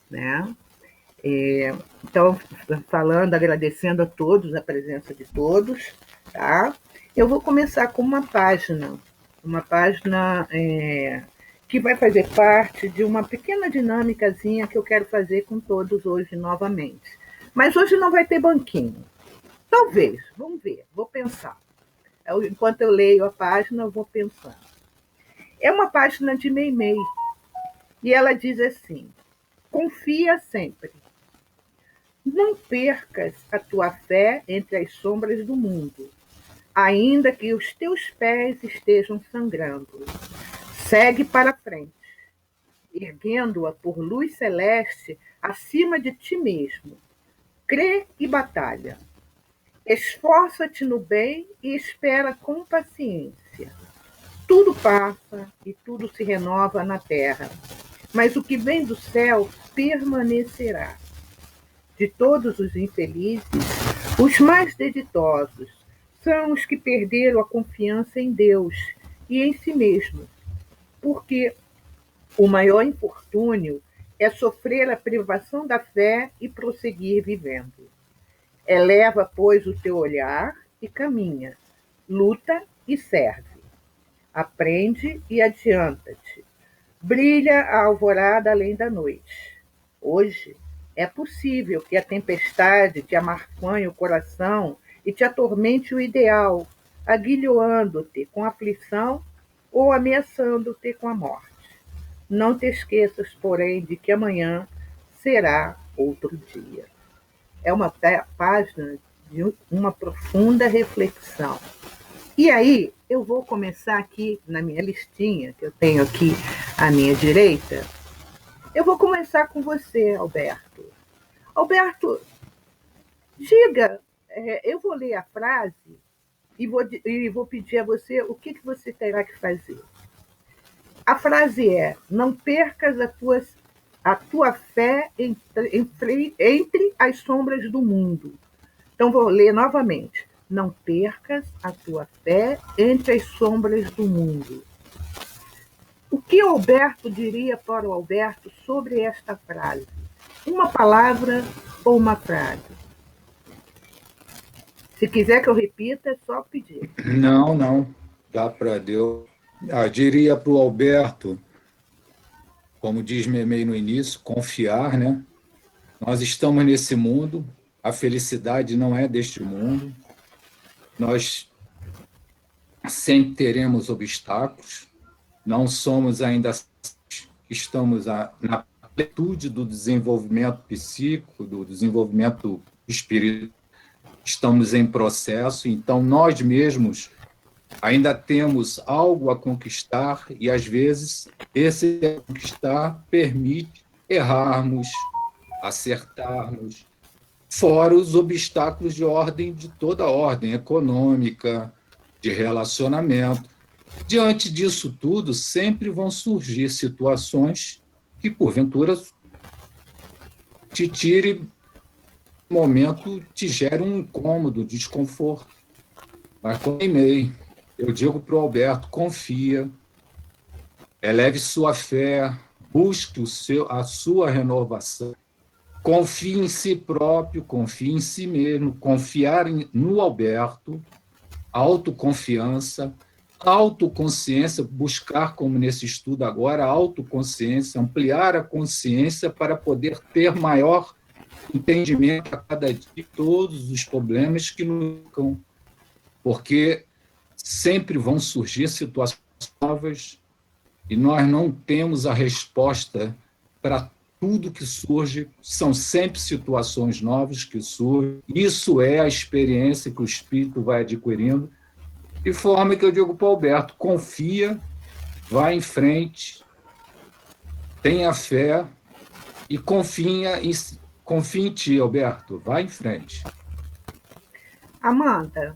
né? É, então, falando, agradecendo a todos, a presença de todos, tá? Eu vou começar com uma página que vai fazer parte de uma pequena dinâmicazinha que eu quero fazer com todos hoje novamente. Mas hoje não vai ter banquinho. Talvez, vamos ver, vou pensar. Enquanto eu leio a página, eu vou pensando. É uma página de Meimei e ela diz assim: confia sempre. Não percas a tua fé entre as sombras do mundo, ainda que os teus pés estejam sangrando. Segue para frente, erguendo-a por luz celeste acima de ti mesmo. Crê e batalha. Esforça-te no bem e espera com paciência. Tudo passa e tudo se renova na terra, mas o que vem do céu permanecerá. De todos os infelizes, os mais deditosos são os que perderam a confiança em Deus e em si mesmos, porque o maior infortúnio é sofrer a privação da fé e prosseguir vivendo. Eleva, pois, o teu olhar e caminha, luta e serve, aprende e adianta-te. Brilha a alvorada além da noite. Hoje é possível que a tempestade te amarfanhe o coração e te atormente o ideal, aguilhoando-te com aflição ou ameaçando-te com a morte. Não te esqueças, porém, de que amanhã será outro dia. É uma página de uma profunda reflexão. E aí, eu vou começar aqui na minha listinha, que eu tenho aqui à minha direita. Eu vou começar com você, Alberto. Alberto, diga, eu vou ler a frase e vou pedir a você o que você terá que fazer. A frase é: não percas a tua fé entre as sombras do mundo. Então, vou ler novamente. Não percas a tua fé entre as sombras do mundo. O que Alberto diria para o Alberto sobre esta frase? Uma palavra ou uma frase? Se quiser que eu repita, é só pedir. Não, não, dá para Deus. Diria para o Alberto, como diz Memei no início, confiar, né? Nós estamos nesse mundo, a felicidade não é deste mundo, nós sempre teremos obstáculos, não somos ainda, estamos na plenitude do desenvolvimento psíquico, do desenvolvimento espiritual, estamos em processo, então nós mesmos ainda temos algo a conquistar e, às vezes, esse conquistar permite errarmos, acertarmos, fora os obstáculos de ordem, de toda ordem, econômica, de relacionamento. Diante disso tudo, sempre vão surgir situações que, porventura, te tire, no momento, te gere um incômodo, desconforto. Mas, como eu digo para o Alberto, confia, eleve sua fé, busque a sua renovação, confie em si próprio, confie em si mesmo, no Alberto, autoconfiança, autoconsciência, buscar, como nesse estudo agora, autoconsciência, ampliar a consciência para poder ter maior entendimento a cada dia de todos os problemas que nos ficam, porque sempre vão surgir situações novas e nós não temos a resposta para tudo que surge, são sempre situações novas que surgem. Isso é a experiência que o espírito vai adquirindo. De forma que eu digo para o Alberto: confia, vá em frente, tenha fé e confie em ti, Alberto, vá em frente. Amanda,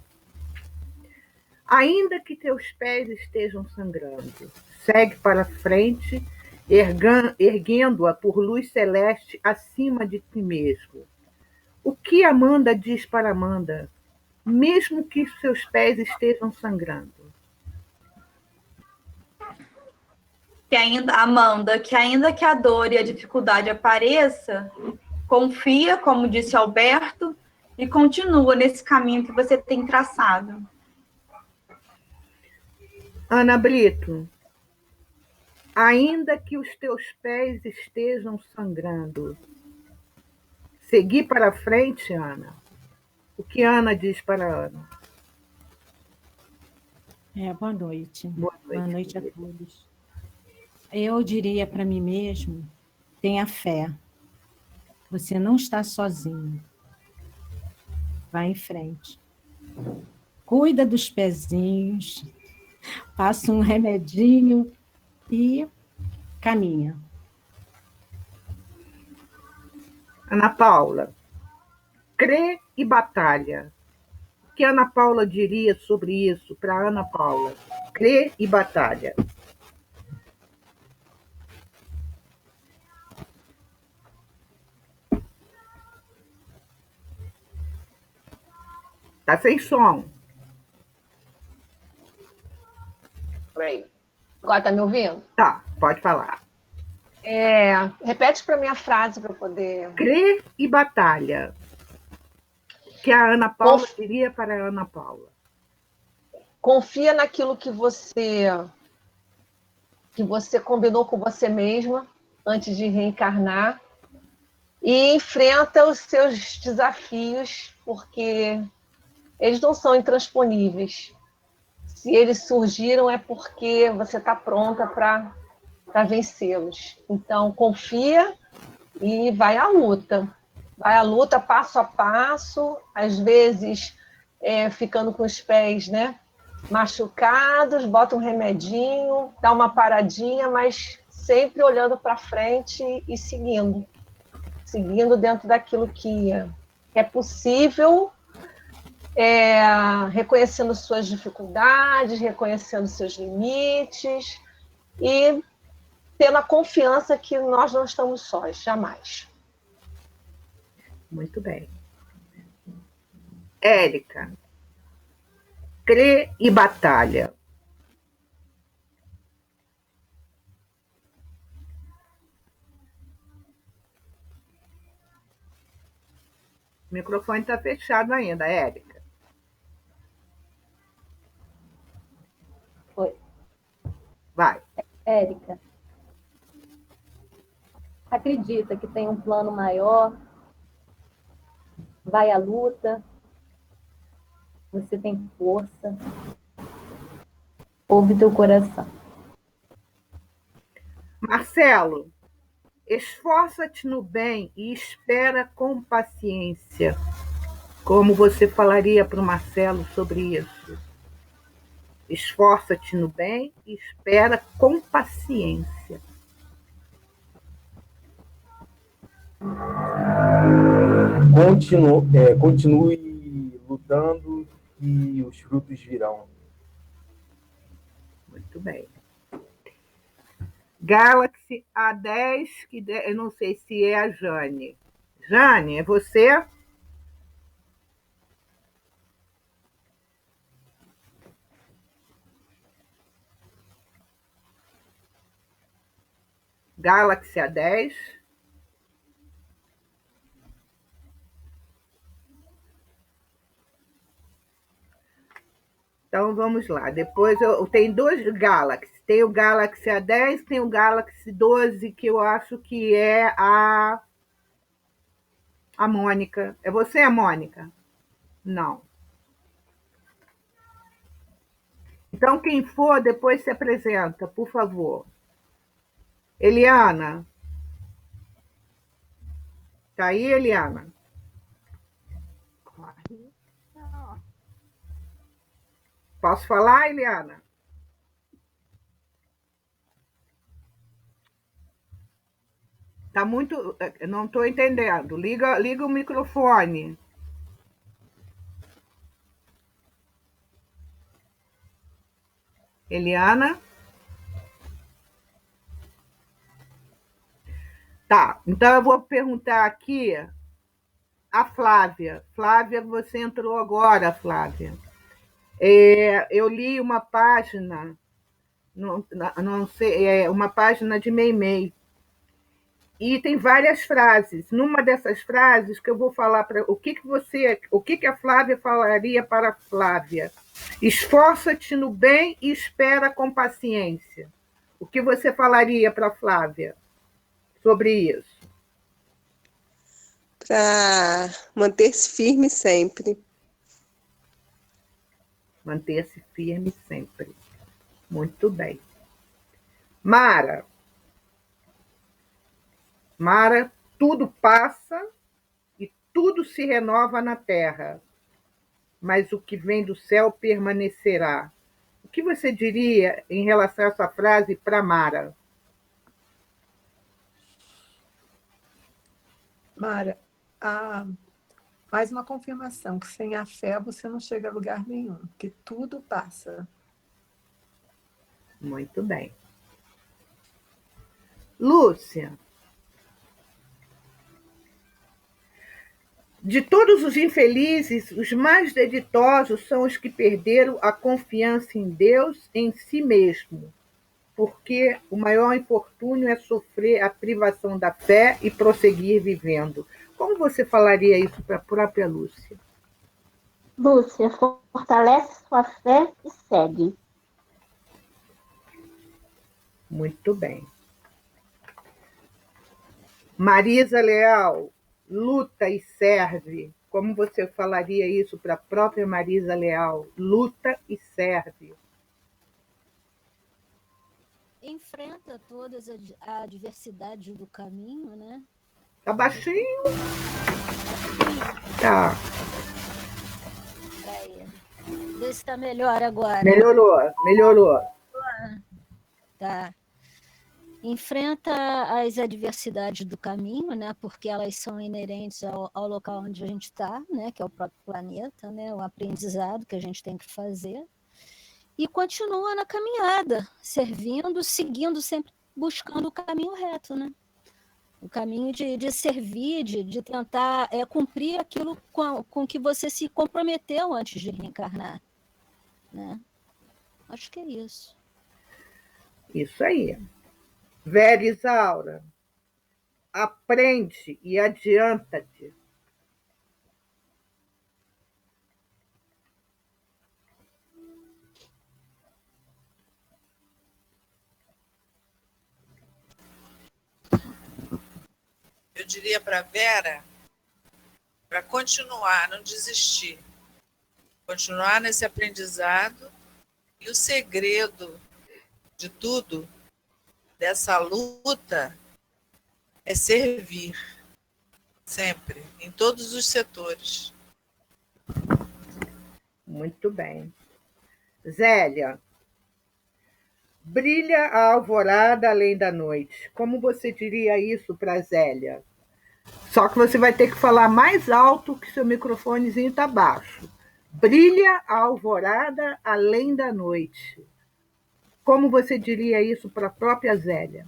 ainda que teus pés estejam sangrando, segue para frente, erguendo-a por luz celeste acima de ti mesmo. O que Amanda diz para Amanda, mesmo que seus pés estejam sangrando? Que ainda, Amanda, que ainda que a dor e a dificuldade apareça, confia, como disse Alberto, e continua nesse caminho que você tem traçado. Ana Brito, ainda que os teus pés estejam sangrando, seguir para frente, Ana. O que Ana diz para Ana? Boa noite. Boa noite. Boa noite a todos. Eu diria para mim mesmo, tenha fé. Você não está sozinho. Vai em frente. Cuida dos pezinhos, passa um remedinho e caminha. Ana Paula, crê e batalha. O que Ana Paula diria sobre isso para Ana Paula? Crê e batalha. Tá sem som. Peraí. Agora tá me ouvindo? Tá, pode falar. Repete para mim a frase para eu poder. Crê e batalha. O que a Ana Paula diria para a Ana Paula? Confia naquilo que você combinou com você mesma antes de reencarnar e enfrenta os seus desafios, porque eles não são intransponíveis. Se eles surgiram é porque você está pronta para vencê-los. Então, confia e vai à luta. Vai à luta passo a passo, às vezes ficando com os pés, né, machucados, bota um remedinho, dá uma paradinha, mas sempre olhando para frente e seguindo dentro daquilo que é possível, reconhecendo suas dificuldades, reconhecendo seus limites e tendo a confiança que nós não estamos sós, jamais. Muito bem. Érica, crê e batalha. O microfone está fechado ainda, Érica. Oi. Vai. Érica, acredita que tem um plano maior, vai à luta, você tem força, ouve teu coração. Marcelo, esforça-te no bem e espera com paciência. Como você falaria para o Marcelo sobre isso? Esforça-te no bem e espera com paciência. Continue lutando e os frutos virão. Muito bem. Galaxy A10, que eu não sei se é a Jane. Jane, é você? Galaxy A10. Então vamos lá. Depois eu tenho dois Galaxy. Tem o Galaxy A10, tem o Galaxy 12, que eu acho que é a Mônica. É você, a Mônica? Não. Então, quem for, depois se apresenta, por favor. Eliana. Tá aí, Eliana? Posso falar, Eliana? Tá muito. Não estou entendendo. Liga o microfone. Eliana? Tá, então eu vou perguntar aqui a Flávia. Flávia, você entrou agora, Flávia. Eu li uma página não sei, é uma página de Meimei. E tem várias frases. Numa dessas frases que eu vou falar para o que a Flávia falaria para a Flávia? Esforça-te no bem e espera com paciência. O que você falaria para a Flávia sobre isso? Para manter-se firme sempre. Manter-se firme sempre. Muito bem. Mara. Mara, tudo passa e tudo se renova na terra, mas o que vem do céu permanecerá. O que você diria em relação a essa frase para Mara? Mara, mais uma confirmação que sem a fé você não chega a lugar nenhum, que tudo passa. Muito bem. Lúcia, de todos os infelizes, os mais deditosos são os que perderam a confiança em Deus, em si mesmo, porque o maior infortúnio é sofrer a privação da fé e prosseguir vivendo. Como você falaria isso para a própria Lúcia? Lúcia, fortalece sua fé e segue. Muito bem. Marisa Leal, luta e serve. Como você falaria isso para a própria Marisa Leal? Luta e serve. Enfrenta todas a adversidade do caminho, né? Tá baixinho? Tá. Peraí. Vê se tá melhor agora. Melhorou. Tá. Enfrenta as adversidades do caminho, né? Porque elas são inerentes ao local onde a gente está, né? Que é o próprio planeta, né? O aprendizado que a gente tem que fazer. E continua na caminhada, servindo, seguindo, sempre buscando o caminho reto, né? O caminho de servir, de tentar cumprir aquilo com que você se comprometeu antes de reencarnar, né? Acho que é isso. Isso aí. Vera Isaura, aprende e adianta-te. Eu diria para a Vera, para continuar, não desistir. Continuar nesse aprendizado. E o segredo de tudo, dessa luta, é servir. Sempre, em todos os setores. Muito bem. Zélia, brilha a alvorada além da noite. Como você diria isso para Zélia? Só que você vai ter que falar mais alto que seu microfonezinho está baixo. Brilha a alvorada além da noite. Como você diria isso para a própria Zélia?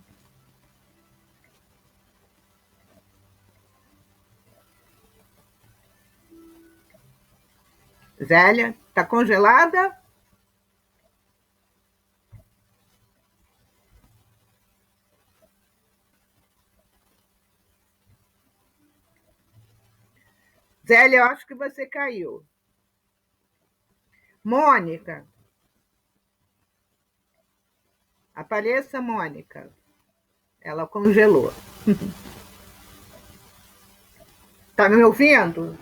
Zélia, está congelada? Zélia, eu acho que você caiu. Mônica. Apareça, Mônica. Ela congelou. Está me ouvindo?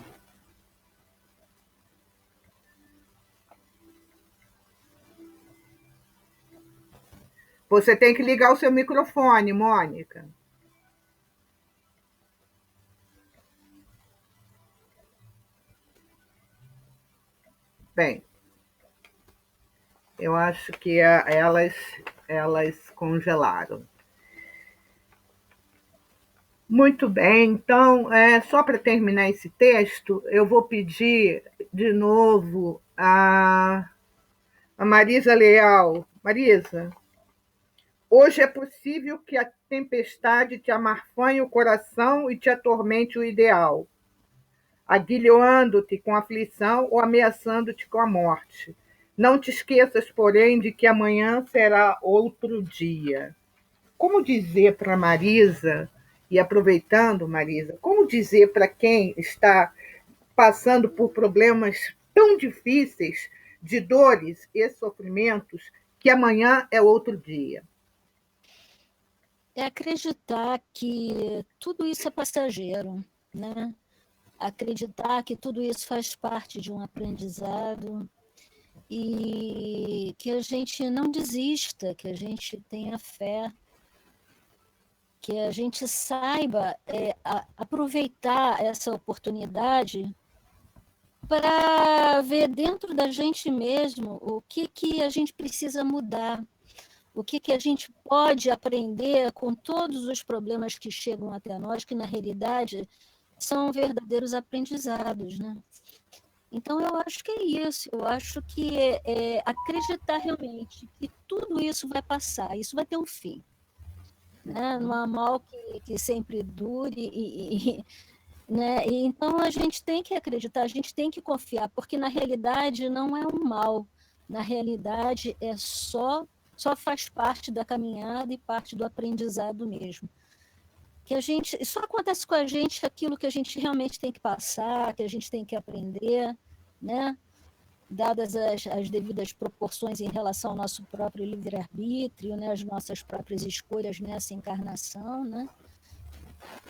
Você tem que ligar o seu microfone, Mônica. Bem, eu acho que elas congelaram. Muito bem, então, só para terminar esse texto, eu vou pedir de novo a Marisa Leal. Marisa, hoje é possível que a tempestade te amarfanhe o coração e te atormente o ideal, aguilhoando-te com aflição ou ameaçando-te com a morte. Não te esqueças, porém, de que amanhã será outro dia. Como dizer para Marisa, e aproveitando, Marisa, como dizer para quem está passando por problemas tão difíceis, de dores e sofrimentos, que amanhã é outro dia? É acreditar que tudo isso é passageiro, né? Acreditar que tudo isso faz parte de um aprendizado e que a gente não desista, que a gente tenha fé, que a gente saiba aproveitar essa oportunidade para ver dentro da gente mesmo o que a gente precisa mudar, o que a gente pode aprender com todos os problemas que chegam até nós, que na realidade são verdadeiros aprendizados, né? Então, eu acho que é isso, eu acho que é acreditar realmente que tudo isso vai passar, isso vai ter um fim, né? Não há mal que sempre dure, né? E então a gente tem que acreditar, a gente tem que confiar, porque na realidade não é um mal, na realidade é só faz parte da caminhada e parte do aprendizado mesmo. Que a gente só acontece com a gente aquilo que a gente realmente tem que passar, que a gente tem que aprender, né? Dadas as devidas proporções em relação ao nosso próprio livre-arbítrio, né? As nossas próprias escolhas nessa encarnação, né?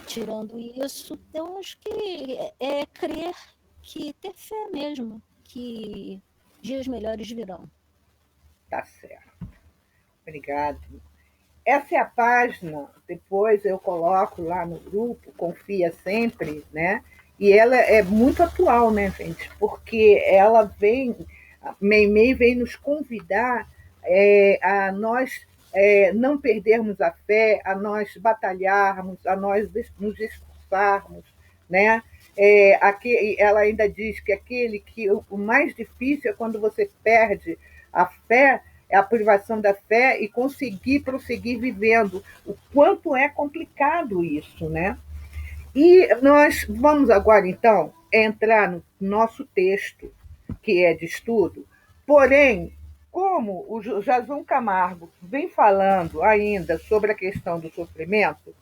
Tirando isso, eu acho que é crer, que ter fé mesmo, que dias melhores virão. Tá certo. Obrigada. Essa é a página, depois eu coloco lá no grupo, Confia Sempre, né? E ela é muito atual, né, gente? Porque ela vem, a Meimei vem nos convidar a nós não perdermos a fé, a nós batalharmos, a nós nos esforçarmos, né? Ela ainda diz que o mais difícil é quando você perde a fé, é a privação da fé e conseguir prosseguir vivendo. O quanto é complicado isso, né? E nós vamos agora, então, entrar no nosso texto, que é de estudo, porém, como o Jason Camargo vem falando ainda sobre a questão do sofrimento,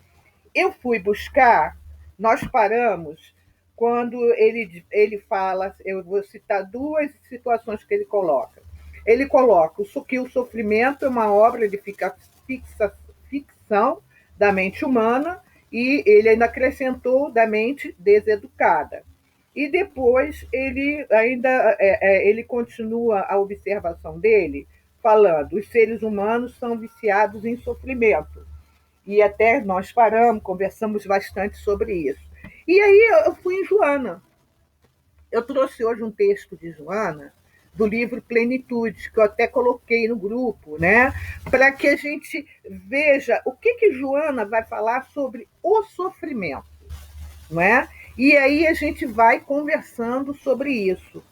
eu fui buscar, nós paramos quando ele fala, eu vou citar duas situações que ele coloca. Ele coloca que o sofrimento é uma obra de ficção da mente humana e ele ainda acrescentou da mente deseducada. E depois ele continua a observação dele falando: os seres humanos são viciados em sofrimento. E até nós paramos, conversamos bastante sobre isso. E aí eu fui em Joana. Eu trouxe hoje um texto de Joana, do livro Plenitude, que eu até coloquei no grupo, né? Para que a gente veja o que Joana vai falar sobre o sofrimento, não é? E aí a gente vai conversando sobre isso.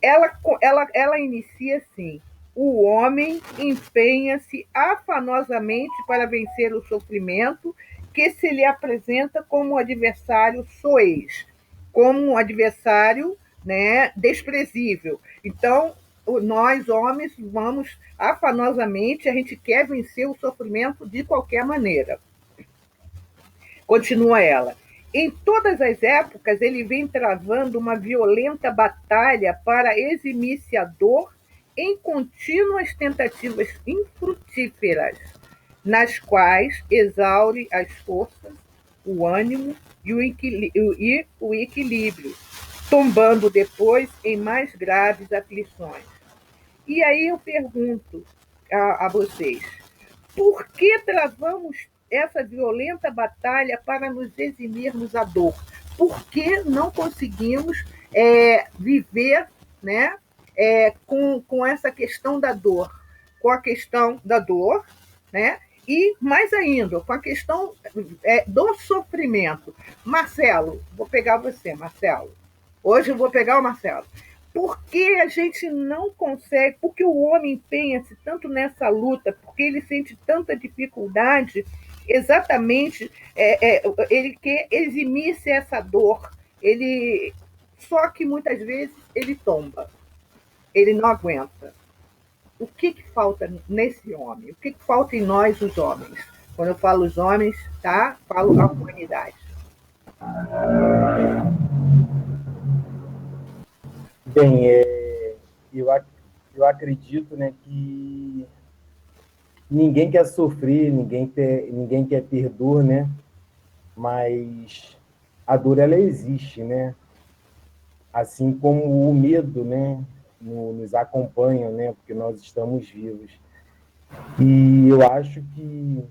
Ela inicia assim: o homem empenha-se afanosamente para vencer o sofrimento que se lhe apresenta como adversário soez, como um adversário, né, desprezível. Então, nós, homens, vamos afanosamente, a gente quer vencer o sofrimento de qualquer maneira. Continua ela. Em todas as épocas, ele vem travando uma violenta batalha para eximir-se a dor em contínuas tentativas infrutíferas, nas quais exaure as forças, o ânimo e o equilíbrio, tombando depois em mais graves aflições. E aí eu pergunto a vocês, por que travamos essa violenta batalha para nos eximirmos da dor? Por que não conseguimos viver, né, com essa questão da dor? Com a questão da dor, né? E, mais ainda, com a questão do sofrimento. Marcelo, vou pegar você, Marcelo. Hoje eu vou pegar o Marcelo. Por que a gente não consegue? Porque o homem empenha-se tanto nessa luta, porque ele sente tanta dificuldade, exatamente, ele quer eximir-se essa dor. Só que muitas vezes ele tomba, ele não aguenta. o que falta nesse homem? O que falta em nós, os homens? Quando eu falo os homens, tá? Falo a humanidade. Bem, eu acredito, né, que ninguém quer sofrer, ninguém quer ter dor, né? Mas a dor, ela existe, né? Assim como o medo, né, nos acompanha, né? Porque nós estamos vivos. E eu acho que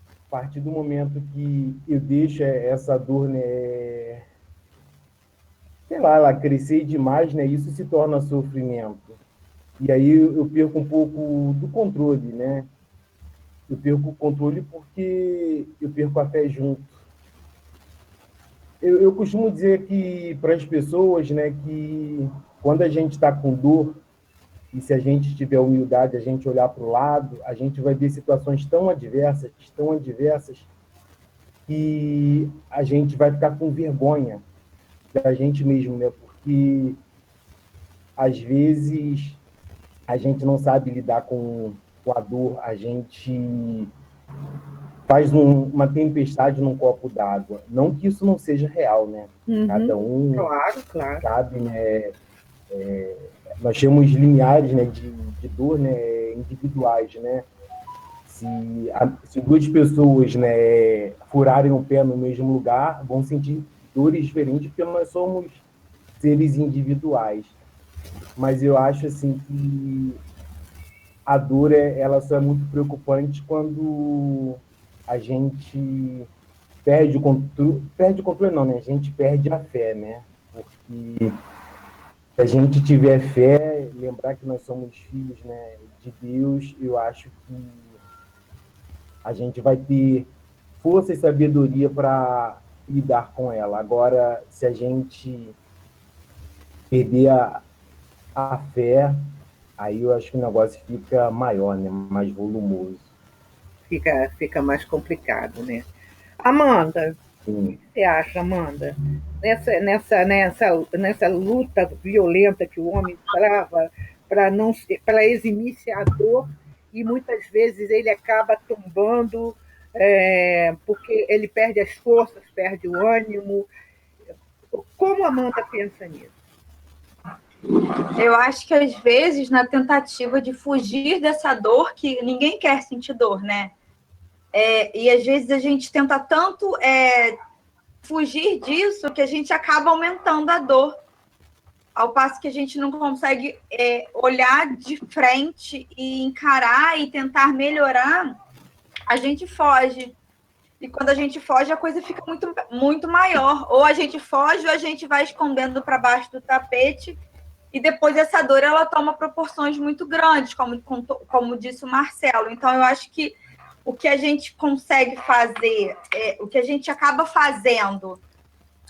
a partir do momento que eu deixo essa dor, né, sei lá, ela crescer demais, né, isso se torna sofrimento. E aí eu perco um pouco do controle, né? Eu perco o controle porque eu perco a fé junto. Eu costumo dizer que para as pessoas, né, que quando a gente está com dor, e se a gente tiver humildade, a gente olhar para o lado, a gente vai ver situações tão adversas, que a gente vai ficar com vergonha da gente mesmo, né? Porque às vezes a gente não sabe lidar com a dor, a gente faz uma tempestade num copo d'água. Não que isso não seja real, né? Cada um claro. sabe, né? Nós temos limiares, né, de dor, né, individuais, né? Se duas pessoas, né, furarem o pé no mesmo lugar, vão sentir dores diferentes, porque nós somos seres individuais. Mas eu acho assim que a dor ela só é muito preocupante quando a gente perde o controle não, né? A gente perde a fé, né? Porque se a gente tiver fé, lembrar que nós somos filhos, né, de Deus, eu acho que a gente vai ter força e sabedoria para lidar com ela. Agora, se a gente perder a fé, aí eu acho que o negócio fica maior, né? Mais volumoso. Fica mais complicado, né? Amanda, Sim. o que você acha, Amanda? Nessa luta violenta que o homem trava para eximir-se a dor, e muitas vezes ele acaba tombando, porque ele perde as forças, perde o ânimo. Como a Amanda pensa nisso? Eu acho que às vezes, na tentativa de fugir dessa dor, que ninguém quer sentir dor, né? E às vezes a gente tenta tanto fugir disso que a gente acaba aumentando a dor, ao passo que a gente não consegue olhar de frente e encarar e tentar melhorar, a gente foge. E quando a gente foge, a coisa fica muito, muito maior. Ou a gente foge, ou a gente vai escondendo para baixo do tapete, e depois essa dor ela toma proporções muito grandes, como disse o Marcelo. Então, eu acho que o que a gente consegue fazer, o que a gente acaba fazendo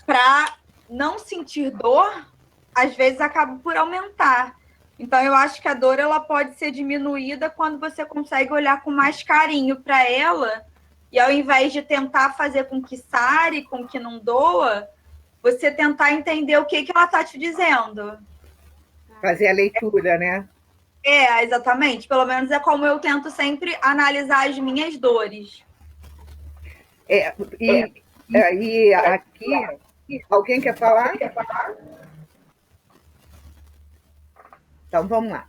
para não sentir dor, às vezes acaba por aumentar. Então, eu acho que a dor ela pode ser diminuída quando você consegue olhar com mais carinho para ela, e ao invés de tentar fazer com que sare, com que não doa, você tentar entender o que ela está te dizendo. Fazer a leitura, né? Exatamente. Pelo menos é como eu tento sempre analisar as minhas dores. E aqui, alguém quer falar? Então, vamos lá.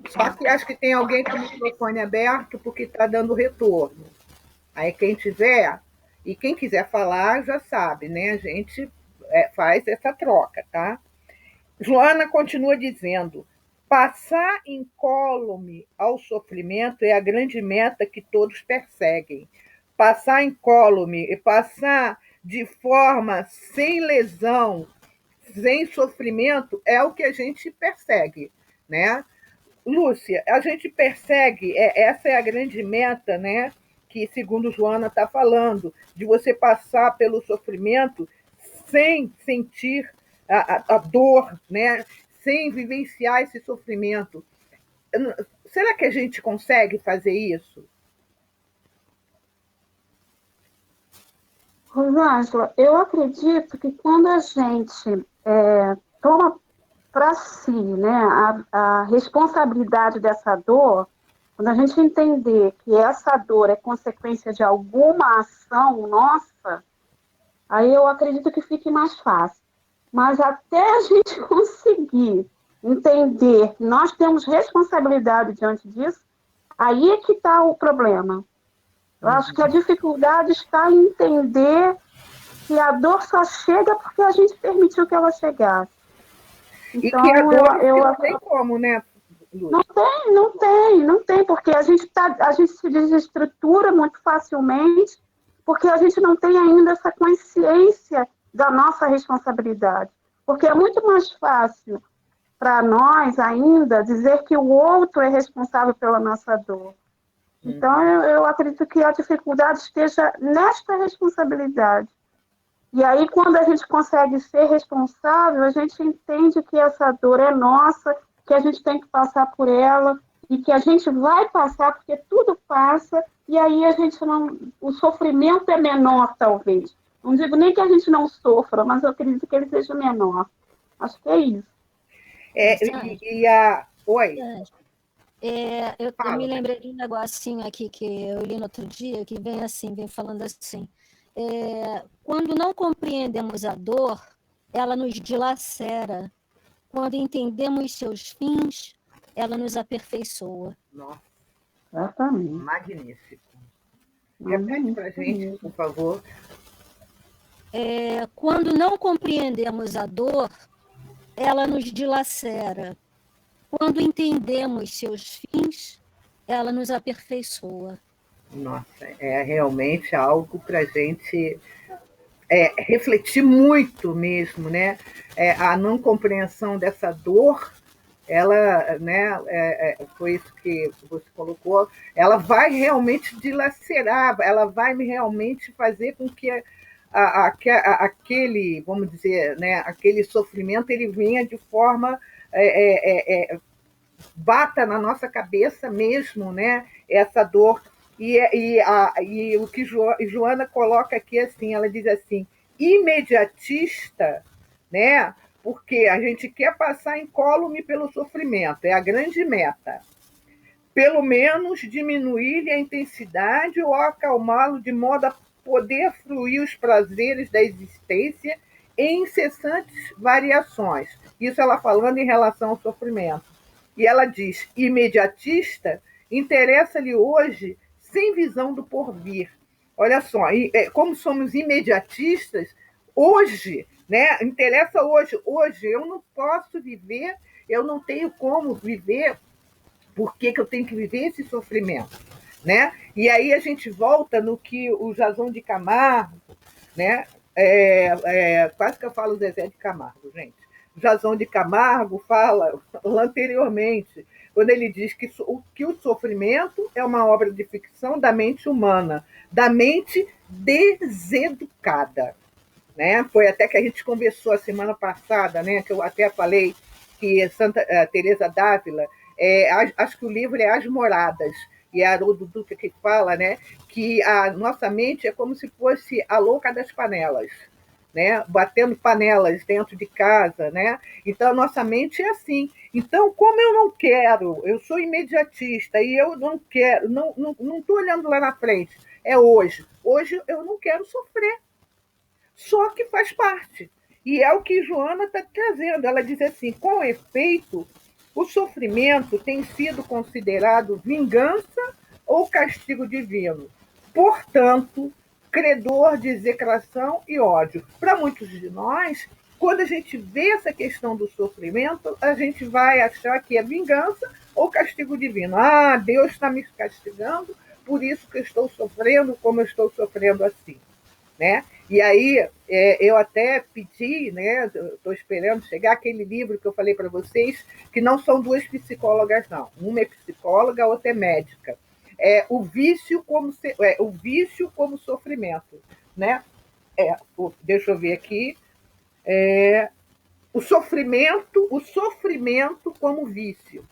Só que acho que tem alguém com o microfone aberto porque está dando retorno. Aí quem tiver, e quem quiser falar, já sabe, né? A gente faz essa troca, tá? Joana continua dizendo: passar incólume ao sofrimento é a grande meta que todos perseguem. Passar incólume e passar de forma sem lesão, sem sofrimento, é o que a gente persegue, né? Lúcia, a gente persegue, essa é a grande meta, né? Que, segundo Joana está falando, de você passar pelo sofrimento sem sentir a dor, né? Sem vivenciar esse sofrimento. Será que a gente consegue fazer isso? Rosângela, eu acredito que quando a gente toma para si, né, a responsabilidade dessa dor, quando a gente entender que essa dor é consequência de alguma ação nossa, aí eu acredito que fique mais fácil. Mas até a gente conseguir entender que nós temos responsabilidade diante disso, aí é que está o problema. Eu acho que a dificuldade está em entender que a dor só chega porque a gente permitiu que ela chegasse. Então, e que a dor não tem como, né, Lúcia? Não tem, porque a gente se desestrutura muito facilmente, porque a gente não tem ainda essa consciência da nossa responsabilidade. Porque é muito mais fácil para nós ainda dizer que o outro é responsável pela nossa dor. Então, eu acredito que a dificuldade esteja nesta responsabilidade. E aí, quando a gente consegue ser responsável, a gente entende que essa dor é nossa, que a gente tem que passar por ela, e que a gente vai passar, porque tudo passa, e aí a gente não... O sofrimento é menor, talvez. Não digo nem que a gente não sofra, mas eu acredito que ele seja menor. Acho que é isso. Oi? Eu me lembrei de um negocinho aqui que eu li no outro dia, que vem falando assim. Quando não compreendemos a dor, ela nos dilacera. Quando entendemos seus fins, ela nos aperfeiçoa. Nossa, exatamente. Magnífico. Repete para a gente, por favor. Quando não compreendemos a dor, ela nos dilacera. Quando entendemos seus fins, ela nos aperfeiçoa. Nossa, é realmente algo para a gente refletir muito mesmo, né? A não compreensão dessa dor, ela, né, foi isso que você colocou, ela vai realmente dilacerar, ela vai realmente fazer com que aquele, vamos dizer, né, aquele sofrimento ele venha de forma bata na nossa cabeça mesmo, né, essa dor. E o que Joana coloca aqui, assim, ela diz assim, imediatista, né, porque a gente quer passar incólume pelo sofrimento, é a grande meta. Pelo menos diminuir-lhe a intensidade ou acalmá-lo de modo a poder fruir os prazeres da existência em incessantes variações. Isso ela falando em relação ao sofrimento. E ela diz, imediatista, interessa-lhe hoje sem visão do porvir. Olha só, como somos imediatistas, hoje, né, interessa hoje. Hoje eu não posso viver, eu não tenho como viver, por que eu tenho que viver esse sofrimento? Né? E aí a gente volta no que o Jason de Camargo, né, quase que eu falo Zezé de Camargo, gente. Jason de Camargo fala anteriormente, quando ele diz que o sofrimento é uma obra de ficção da mente humana, da mente deseducada. Né? Foi até que a gente conversou a semana passada, né, que eu até falei que Santa Teresa d'Ávila, acho que o livro é As Moradas, e é Haroldo Dutra que fala, né, que a nossa mente é como se fosse a louca das panelas. Né, batendo panelas dentro de casa, né? Então a nossa mente é assim. Então, como eu não quero, eu sou imediatista e eu não quero, não estou olhando lá na frente, é hoje. Hoje eu não quero sofrer. Só que faz parte. E é o que Joana está trazendo. Ela diz assim, com efeito, o sofrimento tem sido considerado vingança ou castigo divino. Portanto, credor de execração e ódio. Para muitos de nós, quando a gente vê essa questão do sofrimento, a gente vai achar que é vingança ou castigo divino. Ah, Deus está me castigando, por isso que eu estou sofrendo como eu estou sofrendo assim. Né? E aí eu até pedi, né, estou esperando chegar aquele livro que eu falei para vocês, que não são duas psicólogas, não. Uma é psicóloga, a outra é médica. O vício como sofrimento, né? Deixa eu ver aqui. O sofrimento como vício.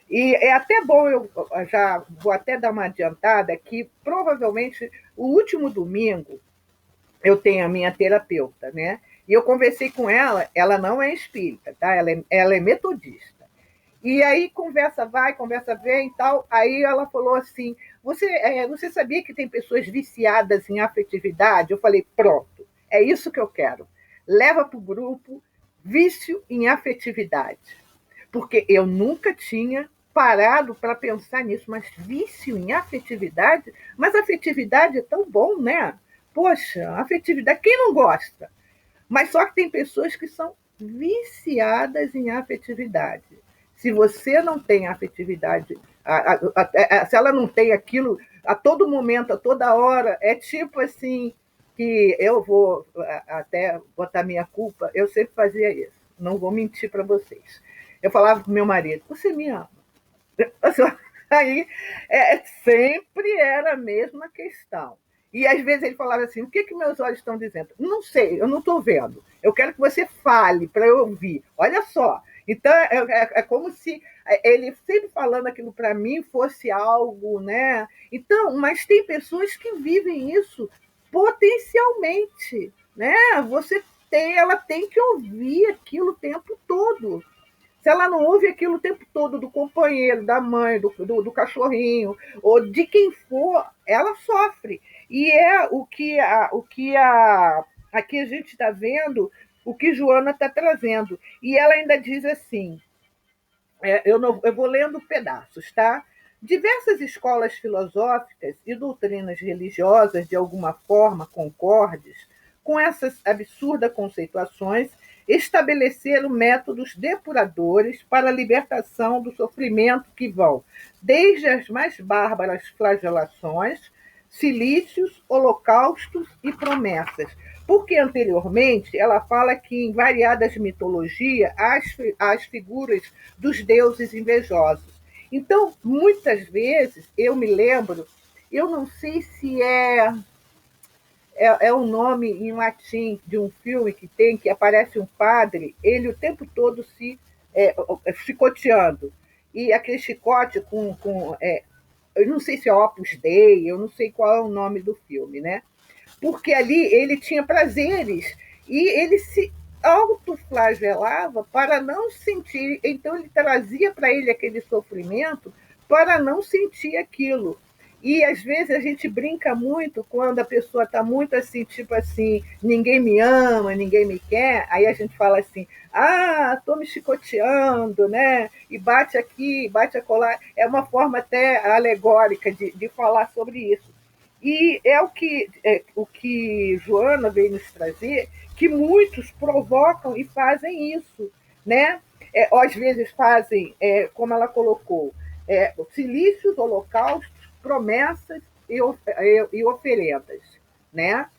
E é até bom, eu já vou até dar uma adiantada, que provavelmente o último domingo eu tenho a minha terapeuta, né? E eu conversei com ela não é espírita, tá? Ela é metodista. E aí conversa vai, conversa vem e tal. Aí ela falou assim, você sabia que tem pessoas viciadas em afetividade? Eu falei, pronto, é isso que eu quero. Leva para o grupo vício em afetividade. Porque eu nunca tinha parado para pensar nisso, mas vício em afetividade? Mas afetividade é tão bom, né? Poxa, afetividade, quem não gosta? Mas só que tem pessoas que são viciadas em afetividade. Se você não tem afetividade, se ela não tem aquilo a todo momento, a toda hora, é tipo assim, que eu vou até botar minha culpa, eu sempre fazia isso, não vou mentir para vocês. Eu falava para o meu marido, você me ama? Aí sempre era a mesma questão. E às vezes ele falava assim, o que meus olhos estão dizendo? Não sei, eu não estou vendo. Eu quero que você fale para eu ouvir. Olha só. Então, é como se ele sempre falando aquilo para mim fosse algo, né? Então, mas tem pessoas que vivem isso potencialmente, né? Ela tem que ouvir aquilo o tempo todo. Se ela não ouve aquilo o tempo todo do companheiro, da mãe, do cachorrinho, ou de quem for, ela sofre. E é aqui a gente está vendo o que Joana está trazendo. E ela ainda diz assim, eu vou lendo pedaços, tá? Diversas escolas filosóficas e doutrinas religiosas, de alguma forma, concordes com essas absurdas conceituações, estabeleceram métodos depuradores para a libertação do sofrimento que vão desde as mais bárbaras flagelações, cilícios, holocaustos e promessas. Porque anteriormente ela fala que em variadas mitologias há as figuras dos deuses invejosos. Então, muitas vezes, eu me lembro, eu não sei se é um nome em latim de um filme que aparece um padre, ele o tempo todo se chicoteando. E aquele chicote eu não sei se é Opus Dei, eu não sei qual é o nome do filme, né? Porque ali ele tinha prazeres e ele se autoflagelava para não sentir, então ele trazia para ele aquele sofrimento para não sentir aquilo. E às vezes a gente brinca muito quando a pessoa está muito assim, tipo assim, ninguém me ama, ninguém me quer, aí a gente fala assim, estou me chicoteando, né? E bate aqui, bate acolá. É uma forma até alegórica de falar sobre isso. E é o que Joana veio nos trazer, que muitos provocam e fazem isso, né? Às vezes fazem, como ela colocou, cilícios, holocaustos, promessas e oferendas, né?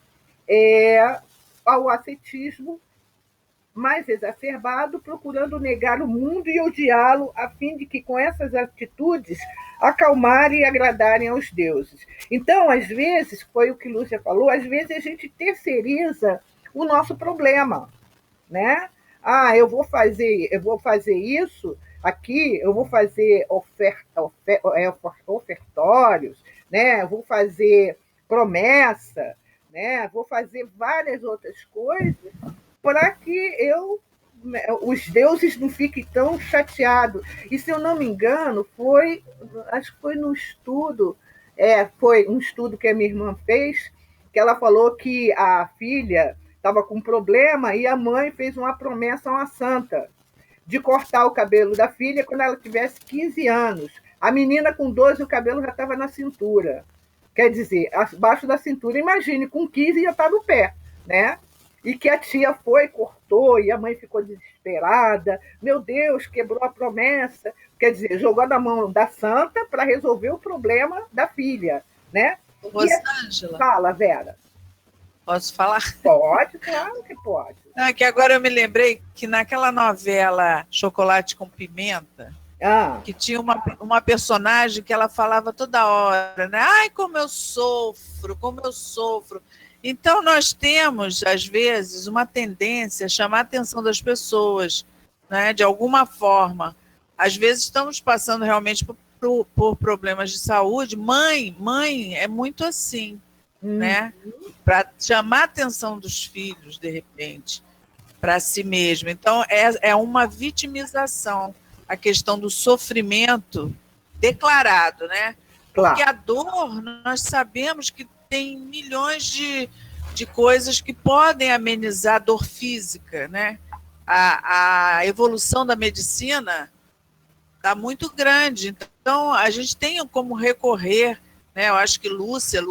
Ao ascetismo mais exacerbado, procurando negar o mundo e odiá-lo, a fim de que, com essas atitudes, acalmarem e agradarem aos deuses. Então, às vezes, foi o que Lúcia falou, às vezes a gente terceiriza o nosso problema, né? Eu vou fazer isso aqui, eu vou fazer ofertórios, né? Eu vou fazer promessa, né? Vou fazer várias outras coisas para que os deuses não fiquem tão chateados. E, se eu não me engano, acho que foi no estudo, foi um estudo que a minha irmã fez, que ela falou que a filha estava com um problema e a mãe fez uma promessa a uma santa de cortar o cabelo da filha quando ela tivesse 15 anos. A menina, com 12, o cabelo já estava na cintura. Quer dizer, abaixo da cintura. Imagine, com 15 já está no pé, né? E que a tia foi, cortou, e a mãe ficou desesperada. Meu Deus, quebrou a promessa. Quer dizer, jogou na mão da santa para resolver o problema da filha, né? Rosângela. Fala, Vera. Posso falar? Pode, claro que pode. Não, que agora eu me lembrei que naquela novela Chocolate com Pimenta, que tinha uma personagem que ela falava toda hora, né? Ai, como eu sofro, como eu sofro. Então, nós temos, às vezes, uma tendência a chamar a atenção das pessoas, né, de alguma forma. Às vezes, estamos passando realmente por problemas de saúde. Mãe é muito assim, né? Para chamar a atenção dos filhos, de repente. para si mesmo. Então, é uma vitimização, a questão do sofrimento declarado, né? Porque a dor, nós sabemos que tem milhões de coisas que podem amenizar a dor física, né? A evolução da medicina está muito grande, então a gente tem como recorrer, né? Eu acho que Lúcia,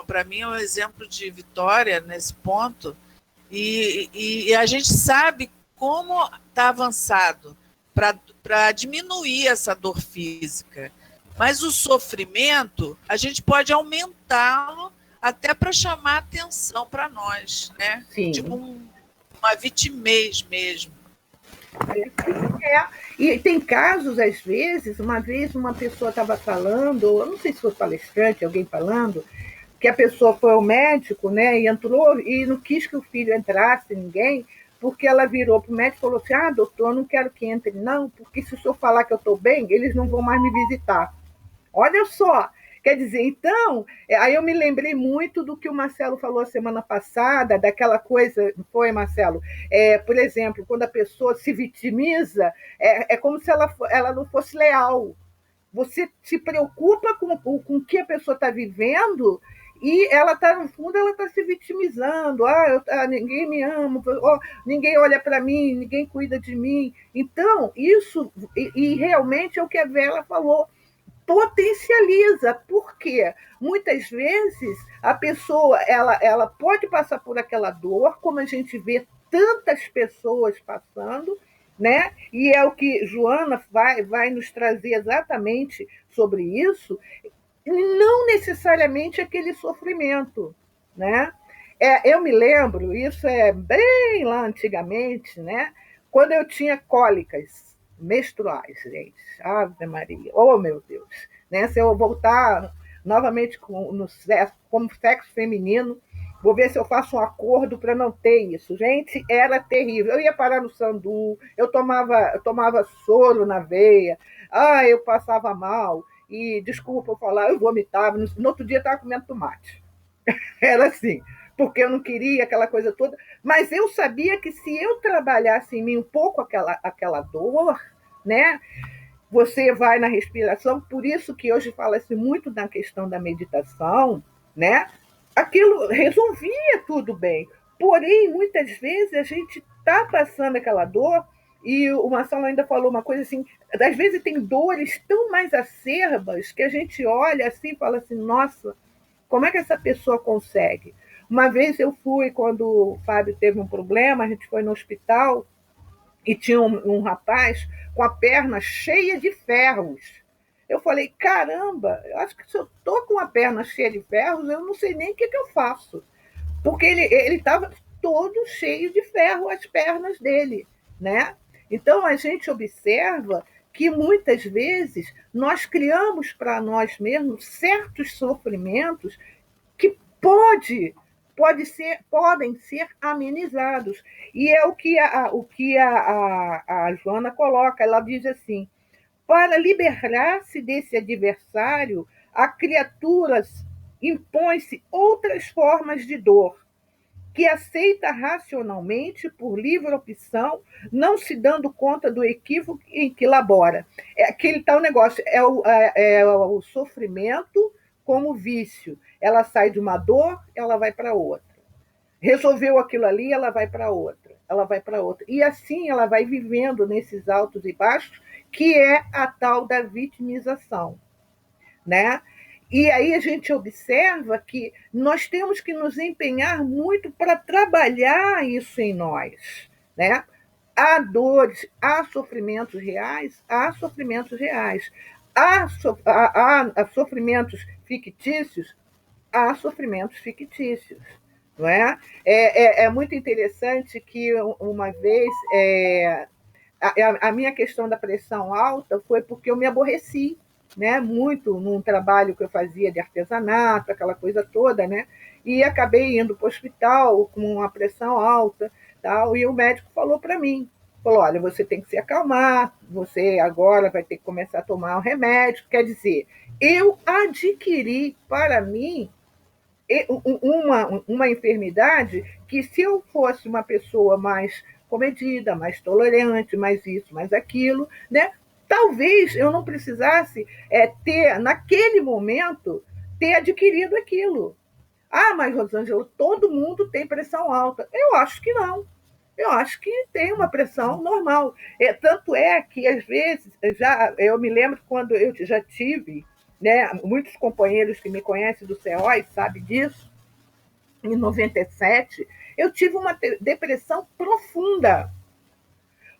para mim, é um exemplo de vitória nesse ponto, e a gente sabe como está avançado para diminuir essa dor física. Mas o sofrimento, a gente pode aumentá-lo até para chamar atenção para nós, né? Sim. Tipo uma vitimez mesmo. E tem casos, às vezes, uma vez uma pessoa estava falando, eu não sei se foi palestrante, alguém falando, que a pessoa foi ao médico, né, e entrou e não quis que o filho entrasse, ninguém, porque ela virou para o médico e falou assim, doutor, eu não quero que entre não, porque se o senhor falar que eu estou bem, eles não vão mais me visitar. Olha só, quer dizer, então, aí eu me lembrei muito do que o Marcelo falou a semana passada, daquela coisa, foi, Marcelo? Por exemplo, quando a pessoa se vitimiza, é como se ela não fosse leal. Você se preocupa com o que a pessoa está vivendo e ela está, no fundo, ela está se vitimizando. Ninguém me ama, ninguém olha para mim, ninguém cuida de mim. Então, isso, e realmente é o que a Vera falou, potencializa, porque muitas vezes a pessoa ela pode passar por aquela dor, como a gente vê tantas pessoas passando, né? E é o que Joana vai nos trazer exatamente sobre isso, não necessariamente aquele sofrimento, né? Eu me lembro, isso é bem lá antigamente, né? Quando eu tinha cólicas menstruais, gente. Ave Maria. Oh, meu Deus. Né? Se eu voltar novamente como sexo feminino, vou ver se eu faço um acordo para não ter isso. Gente, era terrível. Eu ia parar no Sandu, eu tomava soro na veia, eu passava mal, e, desculpa eu falar, eu vomitava, no outro dia eu estava comendo tomate. Era assim, porque eu não queria aquela coisa toda, mas eu sabia que se eu trabalhasse em mim um pouco aquela dor, né, você vai na respiração, por isso que hoje fala-se muito na questão da meditação, né, aquilo resolvia tudo bem, porém, muitas vezes a gente está passando aquela dor, e o Marcelo ainda falou uma coisa assim, às vezes tem dores tão mais acerbas que a gente olha assim e fala assim, nossa, como é que essa pessoa consegue? Uma vez eu fui, quando o Fábio teve um problema, a gente foi no hospital e tinha um rapaz com a perna cheia de ferros. Eu falei, caramba, eu acho que se eu estou com a perna cheia de ferros, eu não sei nem o que eu faço. Porque ele estava todo cheio de ferro, as pernas dele, né? Então, a gente observa que, muitas vezes, nós criamos para nós mesmos certos sofrimentos que podem ser amenizados. E é o que a Joana coloca, ela diz assim, para liberar-se desse adversário, a criaturas impõe-se outras formas de dor, que aceita racionalmente, por livre opção, não se dando conta do equívoco em que labora. É aquele tal negócio, é o sofrimento como vício. Ela sai de uma dor, ela vai para outra. Resolveu aquilo ali, ela vai para outra. Ela vai para outra. E assim ela vai vivendo nesses altos e baixos, que é a tal da vitimização, né? E aí a gente observa que nós temos que nos empenhar muito para trabalhar isso em nós, né? Há dores, há sofrimentos reais, há sofrimentos reais. Há sofrimentos fictícios, há sofrimentos fictícios, não é? É muito interessante que uma vez a minha questão da pressão alta foi porque eu me aborreci, né, muito num trabalho que eu fazia de artesanato, aquela coisa toda, né, e acabei indo para o hospital com uma pressão alta, tal, e o médico falou para mim, olha, você tem que se acalmar, você agora vai ter que começar a tomar o remédio, quer dizer, eu adquiri para mim uma enfermidade que, se eu fosse uma pessoa mais comedida, mais tolerante, mais isso, mais aquilo, né? Talvez eu não precisasse ter, naquele momento, ter adquirido aquilo. Ah, mas, Rosângela, todo mundo tem pressão alta. Eu acho que não. Eu acho que tem uma pressão normal. Tanto é que, às vezes, eu me lembro quando eu já tive, né, muitos companheiros que me conhecem do CEOI sabem disso, em 97, eu tive uma depressão profunda,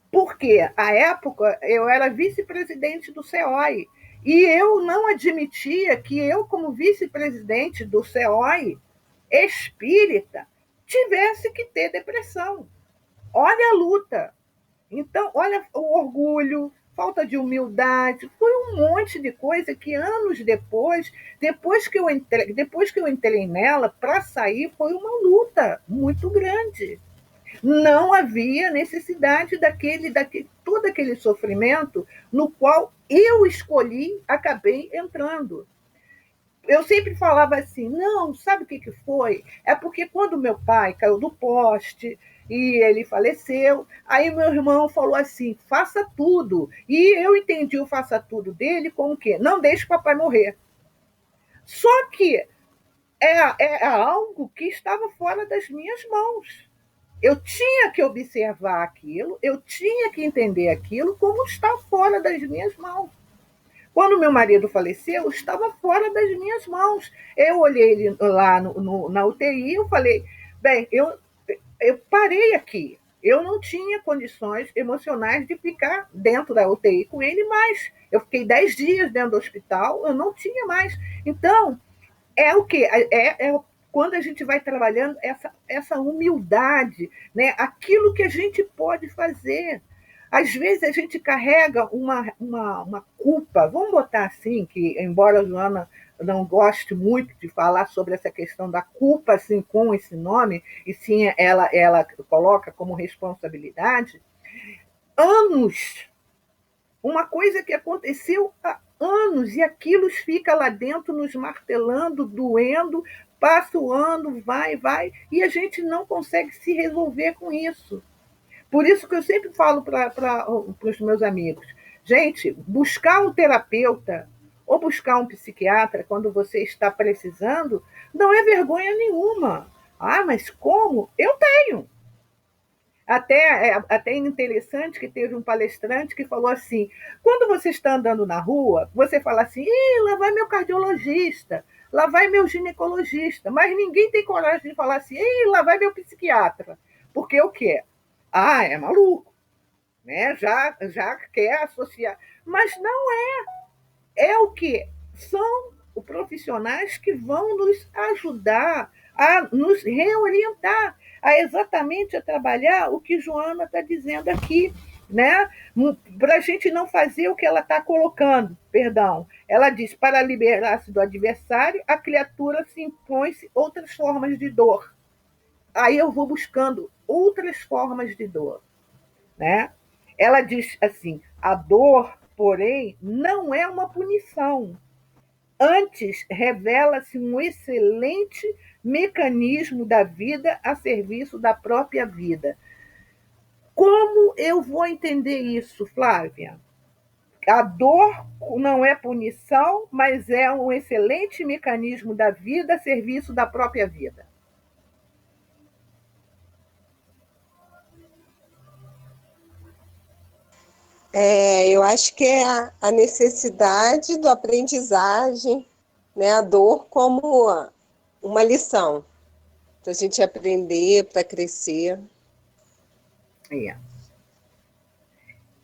porque, à época, eu era vice-presidente do CEOI, e eu não admitia que eu, como vice-presidente do CEOI espírita, tivesse que ter depressão. Olha a luta. Então, olha o orgulho, falta de humildade, foi um monte de coisa que anos depois que eu entrei nela, para sair, foi uma luta muito grande. Não havia necessidade daquele todo aquele sofrimento no qual eu escolhi, acabei entrando. Eu sempre falava assim, não, sabe o que foi? É porque quando meu pai caiu do poste e ele faleceu, aí meu irmão falou assim, faça tudo. E eu entendi o faça tudo dele como que não deixe o papai morrer. Só que é algo que estava fora das minhas mãos. Eu tinha que observar aquilo, eu tinha que entender aquilo como está fora das minhas mãos. Quando meu marido faleceu, estava fora das minhas mãos. Eu olhei ele lá na UTI e falei, bem, eu parei aqui. Eu não tinha condições emocionais de ficar dentro da UTI com ele mais. Eu fiquei 10 dias dentro do hospital, eu não tinha mais. Então, é o quê? Quando a gente vai trabalhando essa humildade, né? Aquilo que a gente pode fazer. Às vezes a gente carrega uma culpa, vamos botar assim, que embora a Joana não goste muito de falar sobre essa questão da culpa assim, com esse nome, e sim ela coloca como responsabilidade, anos, uma coisa que aconteceu há anos, e aquilo fica lá dentro nos martelando, doendo, passa o ano, vai, e a gente não consegue se resolver com isso. Por isso que eu sempre falo para os meus amigos, gente, buscar um terapeuta ou buscar um psiquiatra quando você está precisando, não é vergonha nenhuma. Ah, mas como? Eu tenho. Até interessante que teve um palestrante que falou assim, quando você está andando na rua, você fala assim, lá vai meu cardiologista, lá vai meu ginecologista, mas ninguém tem coragem de falar assim, lá vai meu psiquiatra. Porque o quê? Ah, é maluco, né? Já quer associar. Mas não é. É o quê? São os profissionais que vão nos ajudar a nos reorientar, a exatamente a trabalhar o que Joana está dizendo aqui, né? Para a gente não fazer o que ela está colocando, perdão. Ela diz, para liberar-se do adversário, a criatura se impõe-se outras formas de dor. Aí eu vou buscando outras formas de dor, né? Ela diz assim, a dor, porém, não é uma punição. Antes, revela-se um excelente mecanismo da vida a serviço da própria vida. Como eu vou entender isso, Flávia? A dor não é punição, mas é um excelente mecanismo da vida a serviço da própria vida. Eu acho que é a necessidade do aprendizagem, né, a dor como uma lição, para a gente aprender, para crescer.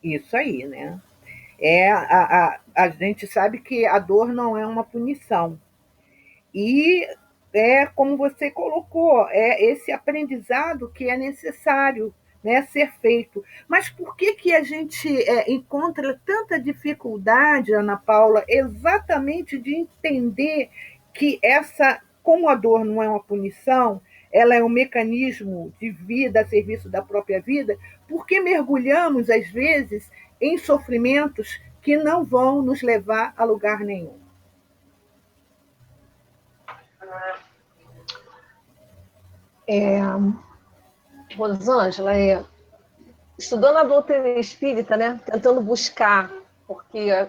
Isso aí, né? A gente sabe que a dor não é uma punição. E como você colocou, é esse aprendizado que é necessário, né, ser feito. Mas por que a gente encontra tanta dificuldade, Ana Paula, exatamente de entender que como a dor não é uma punição, ela é um mecanismo de vida a serviço da própria vida, porque mergulhamos, às vezes, em sofrimentos que não vão nos levar a lugar nenhum? Rosângela, estudando a doutrina espírita, né, tentando buscar, porque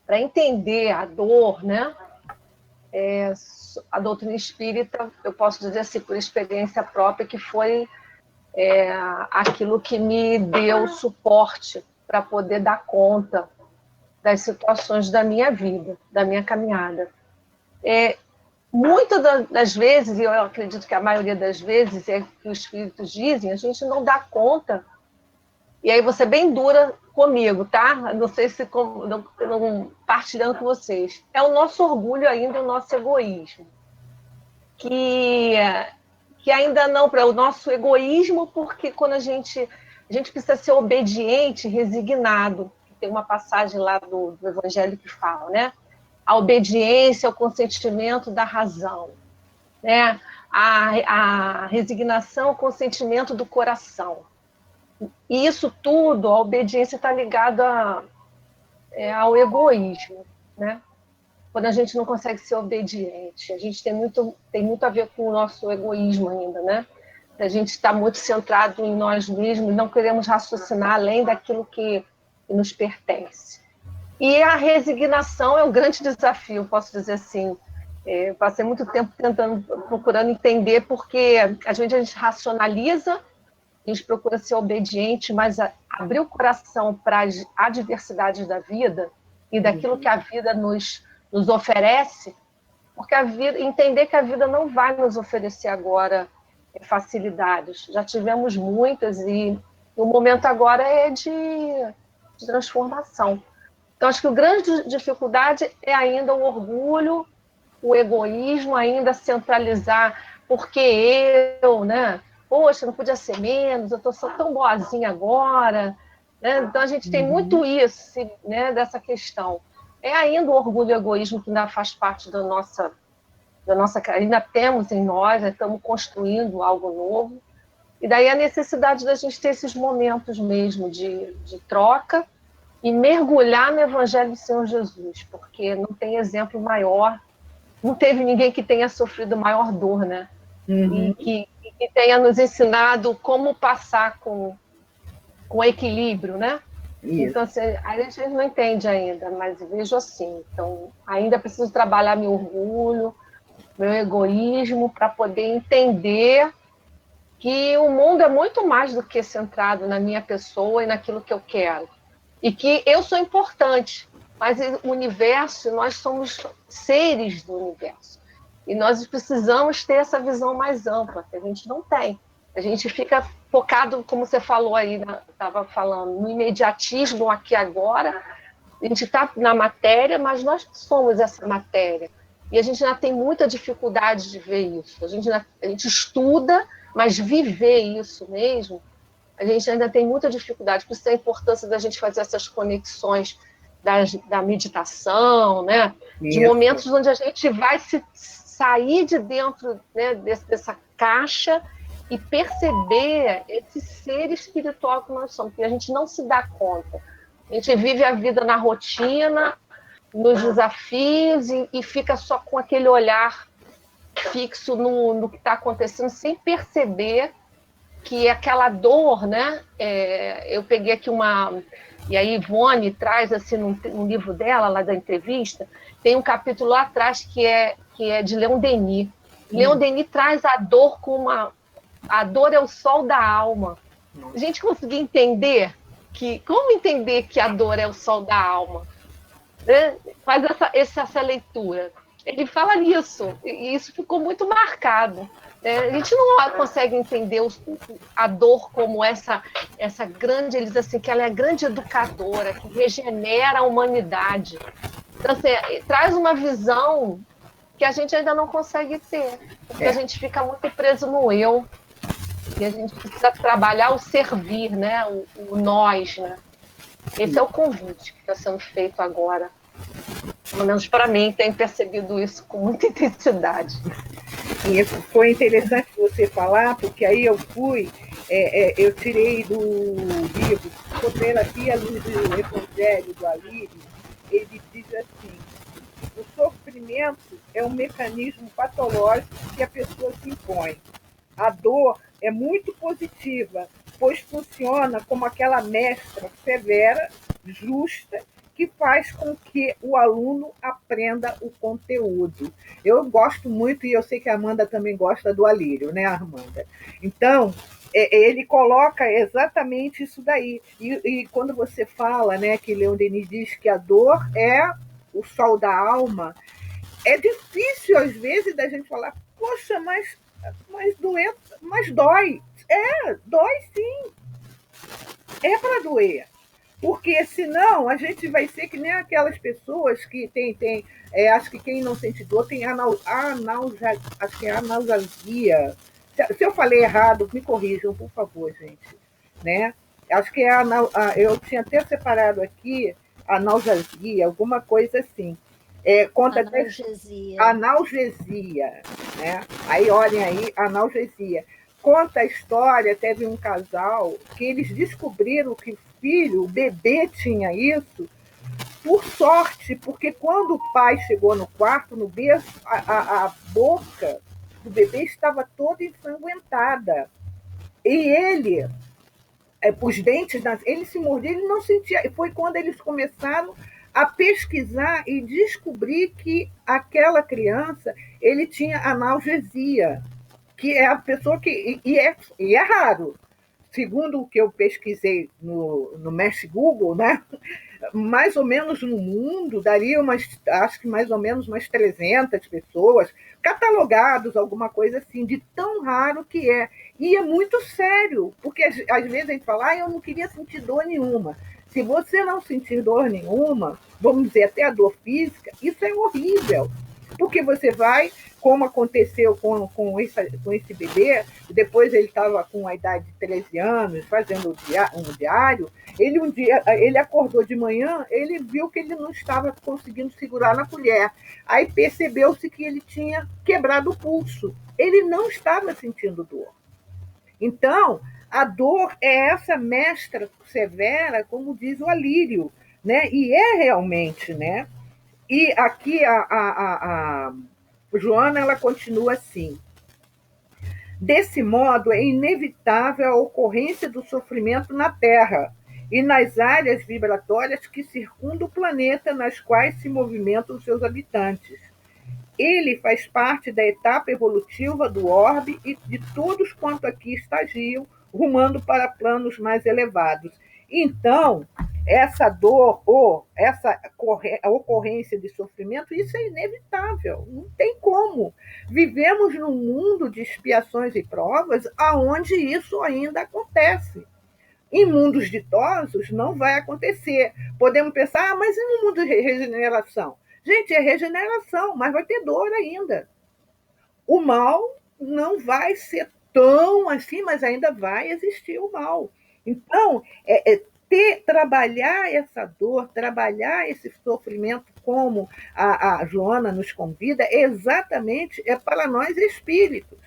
para entender a dor, né, a doutrina espírita, eu posso dizer assim, por experiência própria, que foi aquilo que me deu suporte para poder dar conta das situações da minha vida, da minha caminhada. Muitas das vezes, e eu acredito que a maioria das vezes, é que os espíritos dizem, a gente não dá conta. E aí você é bem dura comigo, tá? Não sei se não partilhando com vocês. É o nosso orgulho ainda, o nosso egoísmo. Que ainda não, para o nosso egoísmo, porque quando a gente precisa ser obediente, resignado. Tem uma passagem lá do Evangelho que fala, né? A obediência ao consentimento da razão, né? A resignação ao consentimento do coração. E isso tudo, a obediência está ligada ao egoísmo, né? Quando a gente não consegue ser obediente, a gente tem muito a ver com o nosso egoísmo ainda, né? A gente está muito centrado em nós mesmos, não queremos raciocinar além daquilo que nos pertence. E a resignação é um grande desafio, posso dizer assim. Passei muito tempo procurando entender, porque a gente racionaliza, a gente procura ser obediente, mas abrir o coração para as adversidades da vida e daquilo que a vida nos oferece, porque entender que a vida não vai nos oferecer agora facilidades. Já tivemos muitas e o momento agora é de transformação. Então, acho que a grande dificuldade é ainda o orgulho, o egoísmo, ainda centralizar, porque eu, né? Poxa, não podia ser menos, eu estou tão boazinha agora. Né? Então, a gente tem muito isso, né, dessa questão. É ainda o orgulho e o egoísmo que ainda faz parte da nossa ainda temos em nós, estamos construindo algo novo. E daí a necessidade da gente ter esses momentos mesmo de troca, e mergulhar no Evangelho do Senhor Jesus, porque não tem exemplo maior, não teve ninguém que tenha sofrido maior dor, né? E que tenha nos ensinado como passar com equilíbrio, né? Isso. Então, assim, a gente não entende ainda, mas vejo assim. Então, ainda preciso trabalhar meu orgulho, meu egoísmo, para poder entender que o mundo é muito mais do que centrado na minha pessoa e naquilo que eu quero. E que eu sou importante, mas o universo, nós somos seres do universo. E nós precisamos ter essa visão mais ampla, que a gente não tem. A gente fica focado, como você falou aí, estava falando, no imediatismo aqui agora. A gente está na matéria, mas nós somos essa matéria. E a gente ainda tem muita dificuldade de ver isso. A gente estuda, mas viver isso mesmo, a gente ainda tem muita dificuldade. Por isso a importância da gente fazer essas conexões da meditação, né? De momentos onde a gente vai sair de dentro, né, dessa caixa e perceber esse ser espiritual que nós somos, que a gente não se dá conta. A gente vive a vida na rotina, nos desafios, e fica só com aquele olhar fixo no que está acontecendo, sem perceber que aquela dor, né? Eu peguei aqui e a Ivone traz, assim, no livro dela, lá da entrevista, tem um capítulo lá atrás que é de Leon Denis. Leon Denis traz a dor como a dor é o sol da alma. A gente conseguir entender como entender que a dor é o sol da alma? Né? Faz essa leitura. Ele fala nisso, e isso ficou muito marcado. A gente não consegue entender a dor como essa grande, ele diz assim, que ela é a grande educadora, que regenera a humanidade. Então, assim, traz uma visão que a gente ainda não consegue ter, porque a gente fica muito preso no eu, e a gente precisa trabalhar o servir, né? o nós. Né? Esse é o convite que está sendo feito agora. Pelo menos para mim, tenho percebido isso com muita intensidade. E foi interessante você falar, porque aí eu eu tirei do livro Terapia à Luz do Evangelho, do Alírio, ele diz assim: o sofrimento é um mecanismo patológico que a pessoa se impõe. A dor é muito positiva, pois funciona como aquela mestra severa, justa, que faz com que o aluno aprenda o conteúdo. Eu gosto muito, e eu sei que a Amanda também gosta do Alírio, né, Amanda? Então, ele coloca exatamente isso daí. E quando você fala, né, que Leon Denis diz que a dor é o sol da alma, é difícil, às vezes, da gente falar, poxa, mas doença, mas dói. Dói sim. É para doer. Porque senão a gente vai ser que nem aquelas pessoas que tem acho que quem não sente dor tem acho que é analgesia. Se eu falei errado, me corrijam, por favor, gente. Né? Acho que eu tinha até separado aqui analgesia, alguma coisa assim. Conta analgesia. Né? Aí, olhem aí, analgesia. Conta a história, teve um casal que eles descobriram que o bebê tinha isso, por sorte, porque quando o pai chegou no quarto, no berço, a boca do bebê estava toda ensanguentada. E ele, os dentes, ele se mordia, ele não sentia. E foi quando eles começaram a pesquisar e descobrir que aquela criança, ele tinha analgesia, que é a pessoa que... E é raro. Segundo o que eu pesquisei no Mestre Google, né? Mais ou menos no mundo, daria acho que mais ou menos umas 300 pessoas catalogados, alguma coisa assim, de tão raro que é. E é muito sério, porque às vezes a gente fala, eu não queria sentir dor nenhuma. Se você não sentir dor nenhuma, vamos dizer, até a dor física, isso é horrível. Porque você vai, como aconteceu com esse bebê, depois ele estava com a idade de 13 anos, fazendo um diário, ele acordou de manhã, ele viu que ele não estava conseguindo segurar na colher. Aí percebeu-se que ele tinha quebrado o pulso. Ele não estava sentindo dor. Então, a dor é essa mestra severa, como diz o Alírio, né? E é realmente, né? E aqui a Joana, ela continua assim. Desse modo, é inevitável a ocorrência do sofrimento na Terra e nas áreas vibratórias que circundam o planeta, nas quais se movimentam os seus habitantes. Ele faz parte da etapa evolutiva do orbe e de todos quanto aqui estagiam, rumando para planos mais elevados. Então, essa dor ou essa ocorrência de sofrimento, isso é inevitável, não tem como. Vivemos num mundo de expiações e provas onde isso ainda acontece. Em mundos ditosos não vai acontecer. Podemos pensar, mas e no mundo de regeneração? Gente, é regeneração, mas vai ter dor ainda. O mal não vai ser tão assim, mas ainda vai existir o mal. Então, trabalhar essa dor, trabalhar esse sofrimento, como a Joana nos convida, exatamente para nós espíritos.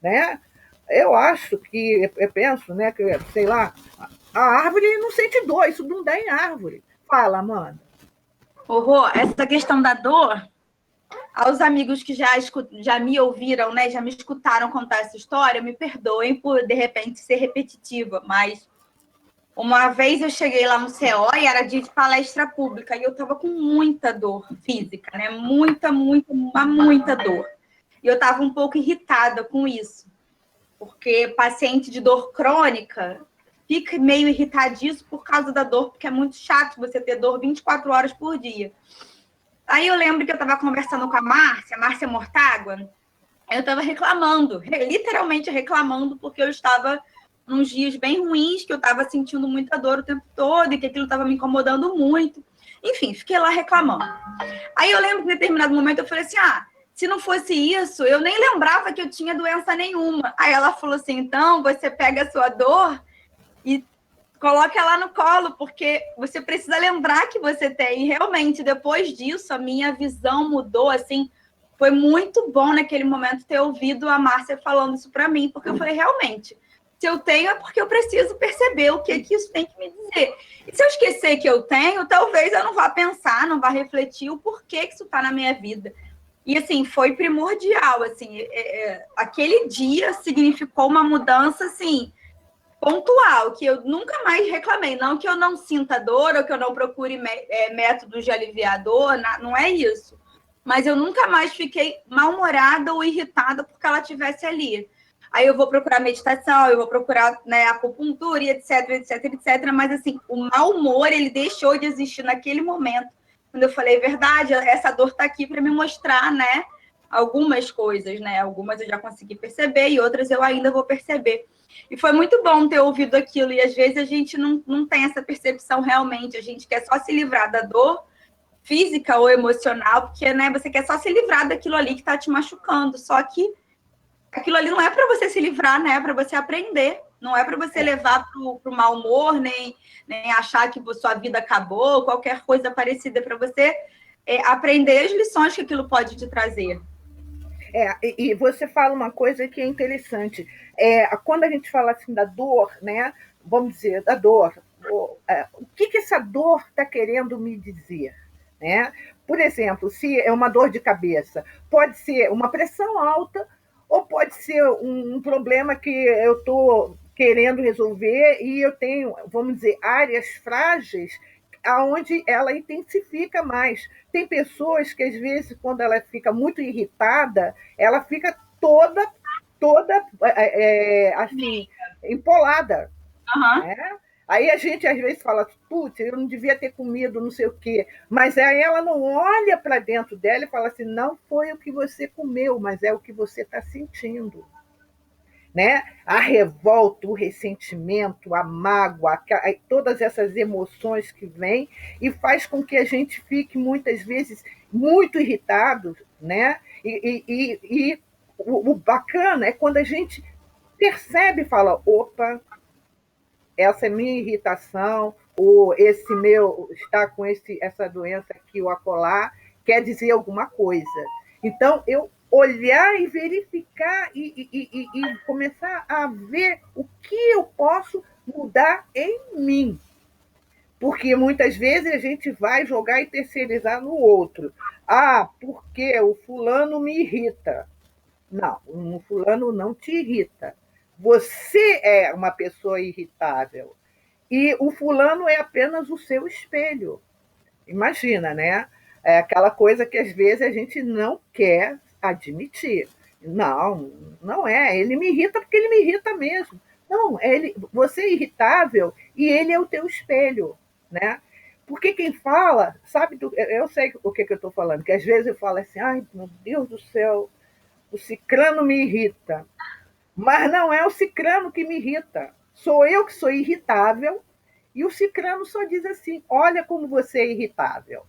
Né? Eu acho que, eu penso, né, que, sei lá, a árvore não sente dor, isso não dá em árvore. Fala, Amanda. Rô, essa questão da dor, aos amigos que já me ouviram, né, já me escutaram contar essa história, me perdoem por, de repente, ser repetitiva, mas uma vez eu cheguei lá no CO e era dia de palestra pública e eu estava com muita dor física, né, muita dor. E eu estava um pouco irritada com isso, porque paciente de dor crônica fica meio irritadiço por causa da dor, porque é muito chato você ter dor 24 horas por dia. Aí eu lembro que eu estava conversando com a Márcia Mortágua, eu estava reclamando, literalmente reclamando, porque eu estava nos dias bem ruins, que eu estava sentindo muita dor o tempo todo, e que aquilo estava me incomodando muito. Enfim, fiquei lá reclamando. Aí eu lembro que em determinado momento eu falei assim, se não fosse isso, eu nem lembrava que eu tinha doença nenhuma. Aí ela falou assim, então você pega a sua dor e coloca ela no colo, porque você precisa lembrar que você tem. E realmente, depois disso, a minha visão mudou, assim, foi muito bom naquele momento ter ouvido a Márcia falando isso para mim, porque eu falei, realmente, se eu tenho é porque eu preciso perceber o que isso tem que me dizer. E se eu esquecer que eu tenho, talvez eu não vá pensar, não vá refletir o porquê que isso está na minha vida. E, assim, foi primordial, assim, aquele dia significou uma mudança, assim, pontual, que eu nunca mais reclamei. Não que eu não sinta dor ou que eu não procure métodos de aliviar a dor, não é isso. Mas eu nunca mais fiquei mal-humorada ou irritada porque ela estivesse ali. Aí eu vou procurar meditação, eu vou procurar, né, acupuntura, etc, etc, etc. Mas, assim, o mau humor, ele deixou de existir naquele momento. Quando eu falei, verdade, essa dor está aqui para me mostrar, né, algumas coisas, né? Algumas eu já consegui perceber e outras eu ainda vou perceber. E foi muito bom ter ouvido aquilo. E, às vezes, a gente não tem essa percepção realmente. A gente quer só se livrar da dor física ou emocional, porque, né, você quer só se livrar daquilo ali que está te machucando. Só que aquilo ali não é para você se livrar, né? É para você aprender. Não é para você levar para o mau humor, nem achar que sua vida acabou, qualquer coisa parecida. É para você aprender as lições que aquilo pode te trazer. E você fala uma coisa que é interessante. Quando a gente fala assim da dor, né? Vamos dizer, da dor. O que essa dor está querendo me dizer? Né? Por exemplo, se é uma dor de cabeça, pode ser uma pressão alta ou pode ser um problema que eu estou querendo resolver e eu tenho, vamos dizer, áreas frágeis aonde ela intensifica mais. Tem pessoas que, às vezes, quando ela fica muito irritada, ela fica toda assim, empolada. Uhum. Né? Aí a gente, às vezes, fala, putz, eu não devia ter comido não sei o quê. Mas aí ela não olha para dentro dela e fala assim, não foi o que você comeu, mas é o que você está sentindo. Né? A revolta, o ressentimento, a mágoa, todas essas emoções que vêm e faz com que a gente fique, muitas vezes, muito irritado. Né? E o bacana é quando a gente percebe e fala, opa, essa é minha irritação, ou esse meu está com essa doença aqui, ou acolá, quer dizer alguma coisa. Então, eu olhar e verificar e começar a ver o que eu posso mudar em mim. Porque muitas vezes a gente vai jogar e terceirizar no outro. Porque o fulano me irrita. Não, o fulano não te irrita. Você é uma pessoa irritável. E o fulano é apenas o seu espelho. Imagina, né? É aquela coisa que às vezes a gente não quer admitir. Não, não é. Ele me irrita porque ele me irrita mesmo. Não, você é irritável e ele é o teu espelho, né? Porque quem fala, sabe, eu sei o que eu estou falando, que às vezes eu falo assim, ai, meu Deus do céu, o cicrano me irrita. Mas não é o cicrano que me irrita. Sou eu que sou irritável e o cicrano só diz assim, olha como você é irritável.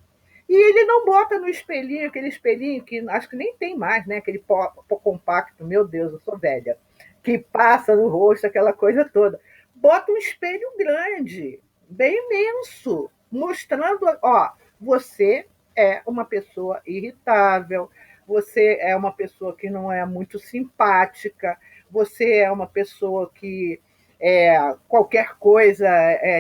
E ele não bota no espelhinho, aquele espelhinho que acho que nem tem mais, né? Aquele pó compacto, meu Deus, eu sou velha, que passa no rosto, aquela coisa toda. Bota um espelho grande, bem imenso, mostrando, você é uma pessoa irritável, você é uma pessoa que não é muito simpática, você é uma pessoa que qualquer coisa,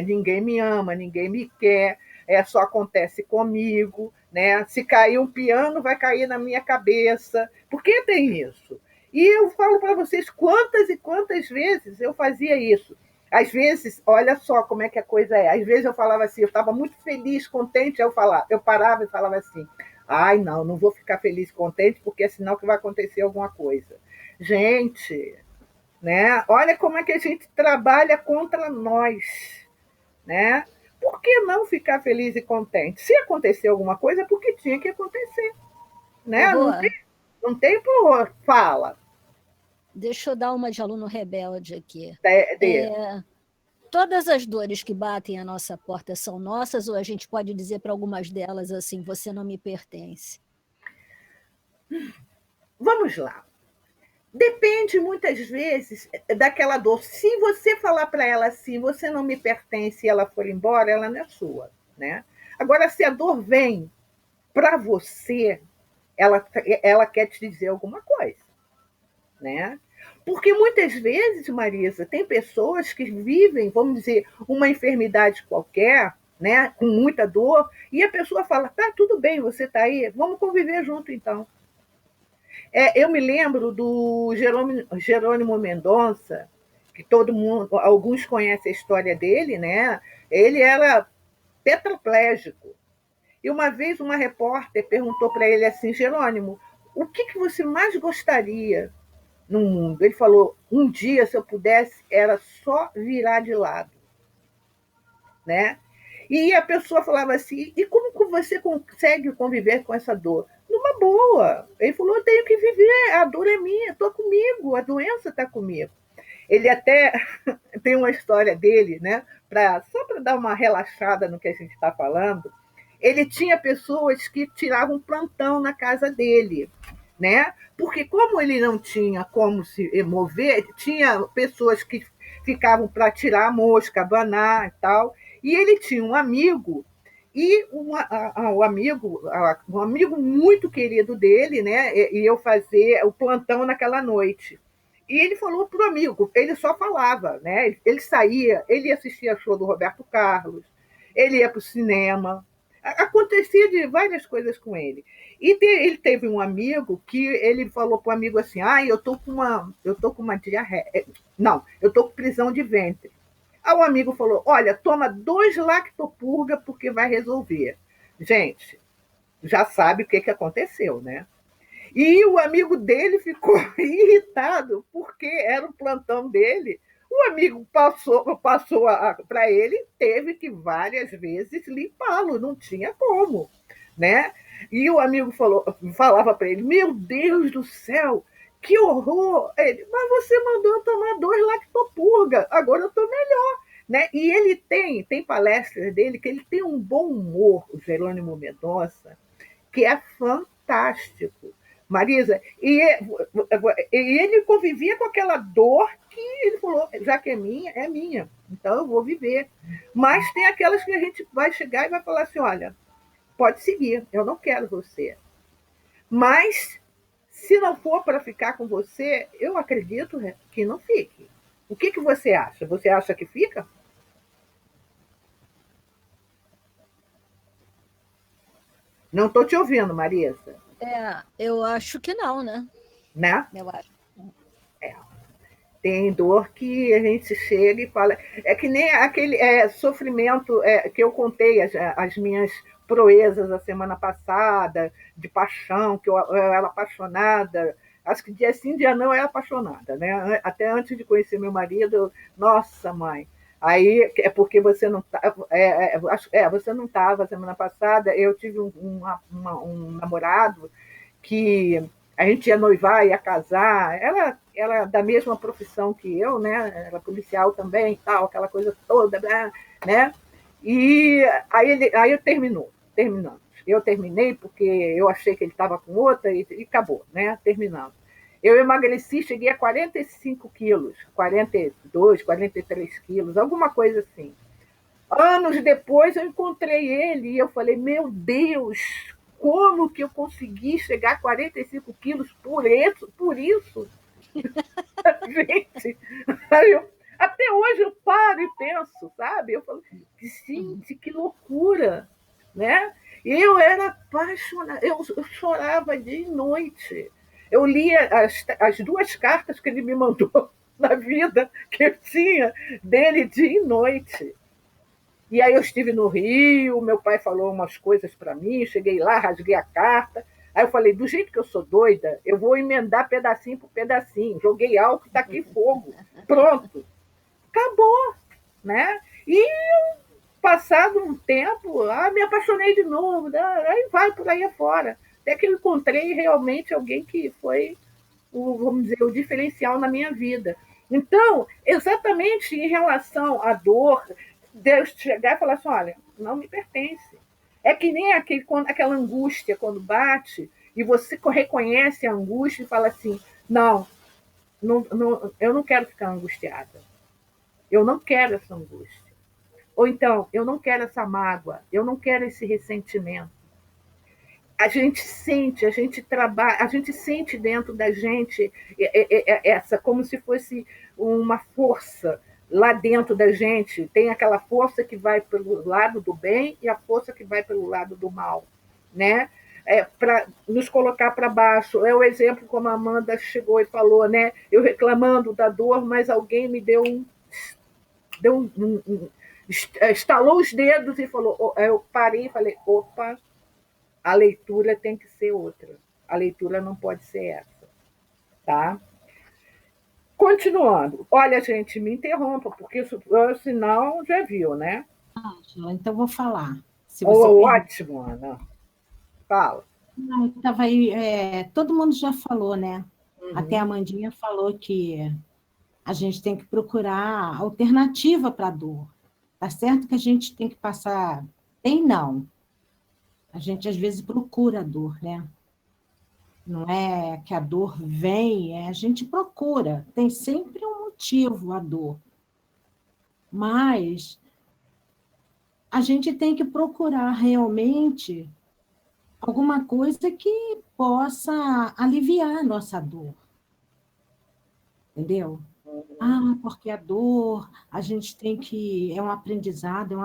ninguém me ama, ninguém me quer, só acontece comigo, né? Se cair um piano, vai cair na minha cabeça. Por que tem isso? E eu falo para vocês quantas e quantas vezes eu fazia isso. Às vezes, olha só como é que a coisa é. Às vezes eu falava assim, eu estava muito feliz, contente, eu parava e falava assim, ai, não vou ficar feliz, contente, porque é sinal que vai acontecer alguma coisa. Gente, né? Olha como é que a gente trabalha contra nós, né? Por que não ficar feliz e contente? Se acontecer alguma coisa, é porque tinha que acontecer, né? Não tem por fala. Deixa eu dar uma de aluno rebelde aqui. Todas as dores que batem à nossa porta são nossas, ou a gente pode dizer para algumas delas assim, você não me pertence? Vamos lá. Depende muitas vezes daquela dor. Se você falar para ela assim, você não me pertence e ela for embora, ela não é sua, né? Agora, se a dor vem para você, ela quer te dizer alguma coisa, né? Porque muitas vezes, Marisa, tem pessoas que vivem, vamos dizer, uma enfermidade qualquer, né, com muita dor, e a pessoa fala, tá, tudo bem, você está aí, vamos conviver junto então. Eu me lembro do Jerônimo Mendonça, que todo mundo, alguns conhecem a história dele, né? Ele era tetraplégico. E uma vez uma repórter perguntou para ele assim: Jerônimo, o que você mais gostaria no mundo? Ele falou: um dia, se eu pudesse, era só virar de lado, né? E a pessoa falava assim: e como que você consegue conviver com essa dor? Numa boa. Ele falou: eu tenho que viver, a dor é minha, estou comigo, a doença está comigo. Ele até tem uma história dele, né? Só para dar uma relaxada no que a gente está falando. Ele tinha pessoas que tiravam plantão na casa dele, né? Porque como ele não tinha como se mover, tinha pessoas que ficavam para tirar a mosca, abanar e tal. E ele tinha um amigo, e um amigo muito querido dele, né? E eu fazer o plantão naquela noite. E ele falou para o amigo, ele só falava, né? Ele saía, ele assistia show do Roberto Carlos, ele ia para o cinema, acontecia de várias coisas com ele. E ele teve um amigo que ele falou para o amigo assim: eu tô com uma diarreia. Não, eu tô com prisão de ventre. Aí o amigo falou: olha, toma 2 lactopurga porque vai resolver. Gente, já sabe o que aconteceu, né? E o amigo dele ficou irritado porque era o plantão dele. O amigo passou para ele, teve que várias vezes limpá-lo, não tinha como, né? E o amigo falava para ele: meu Deus do céu, que horror! Ele: mas você mandou eu tomar 2 lactopurga, agora eu estou melhor, né? E ele tem palestras dele que ele tem um bom humor, o Jerônimo Mendonça, que é fantástico. Marisa, e ele convivia com aquela dor que ele falou: já que é minha, então eu vou viver. Mas tem aquelas que a gente vai chegar e vai falar assim: olha, pode seguir, eu não quero você. Mas, se não for para ficar com você, eu acredito que não fique. O que você acha? Você acha que fica? Não estou te ouvindo, Marisa. Eu acho que não, né? Né? Eu acho. Tem dor que a gente chega e fala. É que nem aquele sofrimento que eu contei, as minhas proezas a semana passada, de paixão, que eu era apaixonada. Acho que dia sim, dia não, eu era apaixonada, né? Até antes de conhecer meu marido, nossa, mãe. Aí é porque você não estava. Você não estava semana passada. Eu tive um namorado que a gente ia noivar, ia casar. Ela da mesma profissão que eu, né? Era policial também, tal, aquela coisa toda, né? E aí terminamos. Eu terminei porque eu achei que ele estava com outra e acabou, né? Terminamos. Eu emagreci, cheguei a 45 quilos, 42, 43 quilos, alguma coisa assim. Anos depois eu encontrei ele e eu falei: meu Deus, como que eu consegui chegar a 45 quilos por isso? Gente, até hoje eu paro e penso, sabe? Eu falo: gente, que loucura, né? Eu era apaixonada, eu chorava dia e noite. Eu lia as 2 cartas que ele me mandou na vida, que eu tinha dele dia e noite. E aí eu estive no Rio, meu pai falou umas coisas para mim, cheguei lá, rasguei a carta. Aí eu falei: do jeito que eu sou doida, eu vou emendar pedacinho por pedacinho. Joguei álcool, tá aqui fogo. Pronto. Acabou, né? E passado um tempo, me apaixonei de novo. Aí vai por aí afora. Até que eu encontrei realmente alguém que foi, vamos dizer, o diferencial na minha vida. Então, exatamente em relação à dor, Deus chegar e falar assim: olha, não me pertence. É que nem aquela angústia quando bate e você reconhece a angústia e fala assim: não, eu não quero ficar angustiada. Eu não quero essa angústia. Ou então, eu não quero essa mágoa, eu não quero esse ressentimento. A gente sente, a gente trabalha, a gente sente dentro da gente essa, como se fosse uma força lá dentro da gente. Tem aquela força que vai pelo lado do bem e a força que vai pelo lado do mal, né? para nos colocar para baixo. É o exemplo como a Amanda chegou e falou, né? Eu reclamando da dor, mas alguém me estalou os dedos e falou, eu parei e falei, opa, a leitura tem que ser outra. A leitura não pode ser essa, tá? Continuando. Olha, gente, me interrompa, porque senão já viu, né? Então, vou falar. Se você ótimo, Ana. Fala. Tava aí, todo mundo já falou, né? Até a Amandinha falou que a gente tem que procurar alternativa para a dor. Tá certo que a gente tem que passar... Tem não. A gente, às vezes, procura a dor, né? Não é que a dor vem, a gente procura. Tem sempre um motivo a dor. Mas a gente tem que procurar realmente alguma coisa que possa aliviar a nossa dor. Entendeu? Porque a dor, a gente tem que... É um aprendizado.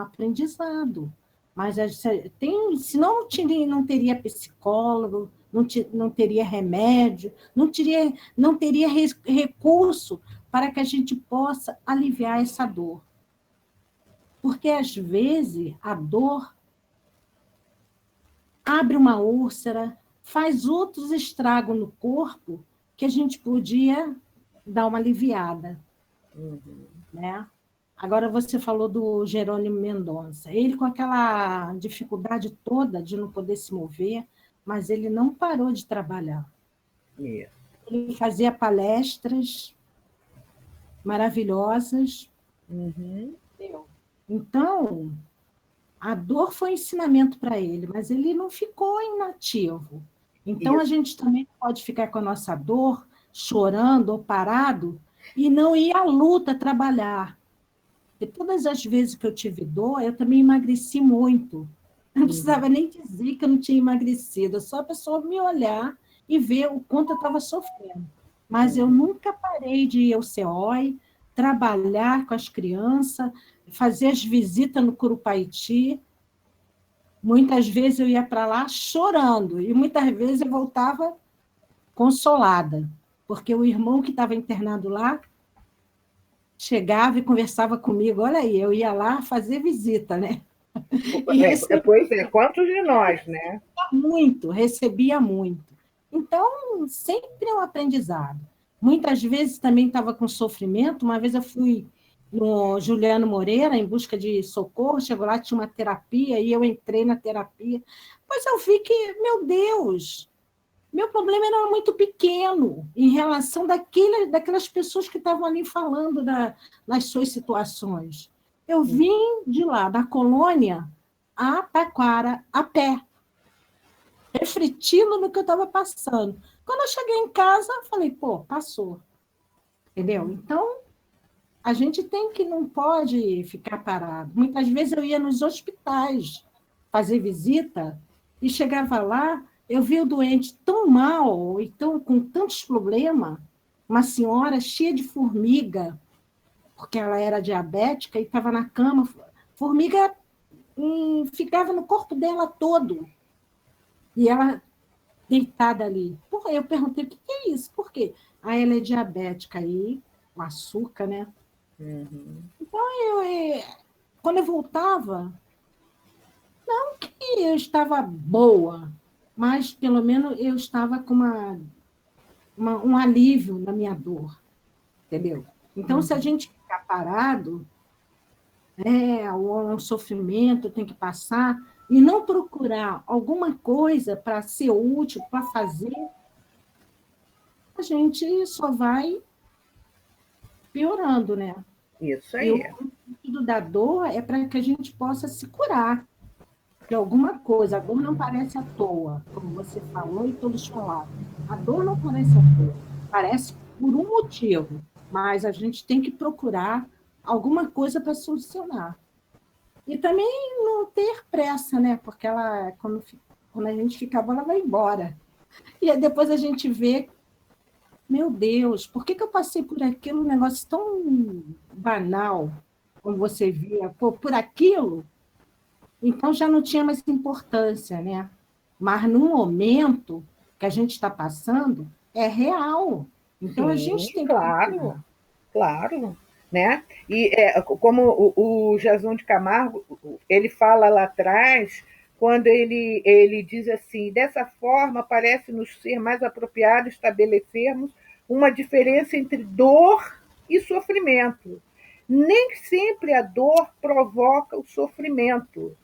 Mas senão não teria psicólogo, não teria remédio, não teria recurso para que a gente possa aliviar essa dor. Porque, às vezes, a dor abre uma úlcera, faz outros estragos no corpo que a gente podia dar uma aliviada. Né? Agora, você falou do Jerônimo Mendonça. Ele, com aquela dificuldade toda de não poder se mover, mas ele não parou de trabalhar. Ele fazia palestras maravilhosas. Então, a dor foi ensinamento para ele, mas ele não ficou inativo. Então, a gente também pode ficar com a nossa dor, chorando ou parado, e não ir à luta trabalhar. E todas as vezes que eu tive dor, eu também emagreci muito. Não precisava nem dizer que eu não tinha emagrecido, só a pessoa me olhar e ver o quanto eu estava sofrendo. Mas eu nunca parei de ir ao CEOI, trabalhar com as crianças, fazer as visitas no Curupaiti. Muitas vezes eu ia para lá chorando, e muitas vezes eu voltava consolada, porque o irmão que estava internado lá chegava e conversava comigo. Olha aí, eu ia lá fazer visita, né? Pois é, quantos de nós, né? Recebia muito. Então, sempre é um aprendizado. Muitas vezes também estava com sofrimento. Uma vez eu fui no Juliano Moreira em busca de socorro, chegou lá, tinha uma terapia, e eu entrei na terapia. Pois eu vi que, meu Deus, meu problema era muito pequeno em relação daquelas pessoas que estavam ali falando das suas situações. Eu vim de lá, da colônia a Taquara, a pé, refletindo no que eu estava passando. Quando eu cheguei em casa, eu falei, passou. Entendeu? Então, a gente não pode ficar parado. Muitas vezes eu ia nos hospitais fazer visita e chegava lá, eu vi o doente tão mal e com tantos problemas, uma senhora cheia de formiga, porque ela era diabética e estava na cama, formiga ficava no corpo dela todo, e ela deitada ali. Eu perguntei, o que é isso? Por quê? Ela é diabética, aí, com açúcar, né? Então, quando eu voltava, não que eu estava boa, mas, pelo menos, eu estava com um alívio na minha dor, entendeu? Então, se a gente ficar parado, um sofrimento tem que passar, e não procurar alguma coisa para ser útil, para fazer, a gente só vai piorando, né? Isso aí. E o sentido da dor é para que a gente possa se curar de alguma coisa. A dor não parece à toa, como você falou e todos falaram. A dor não parece à toa, parece por um motivo, mas a gente tem que procurar alguma coisa para solucionar. E também não ter pressa, né? Porque quando a gente fica boa, ela vai embora. E aí depois a gente vê, meu Deus, por que eu passei por aquilo, um negócio tão banal, como você via, por aquilo? Então já não tinha mais importância, né? mas no momento que a gente está passando, é real. Então, a gente tem que... Claro, né? E como o Jason de Camargo, ele fala lá atrás, quando ele diz assim, dessa forma parece-nos ser mais apropriado estabelecermos uma diferença entre dor e sofrimento. Nem sempre a dor provoca o sofrimento,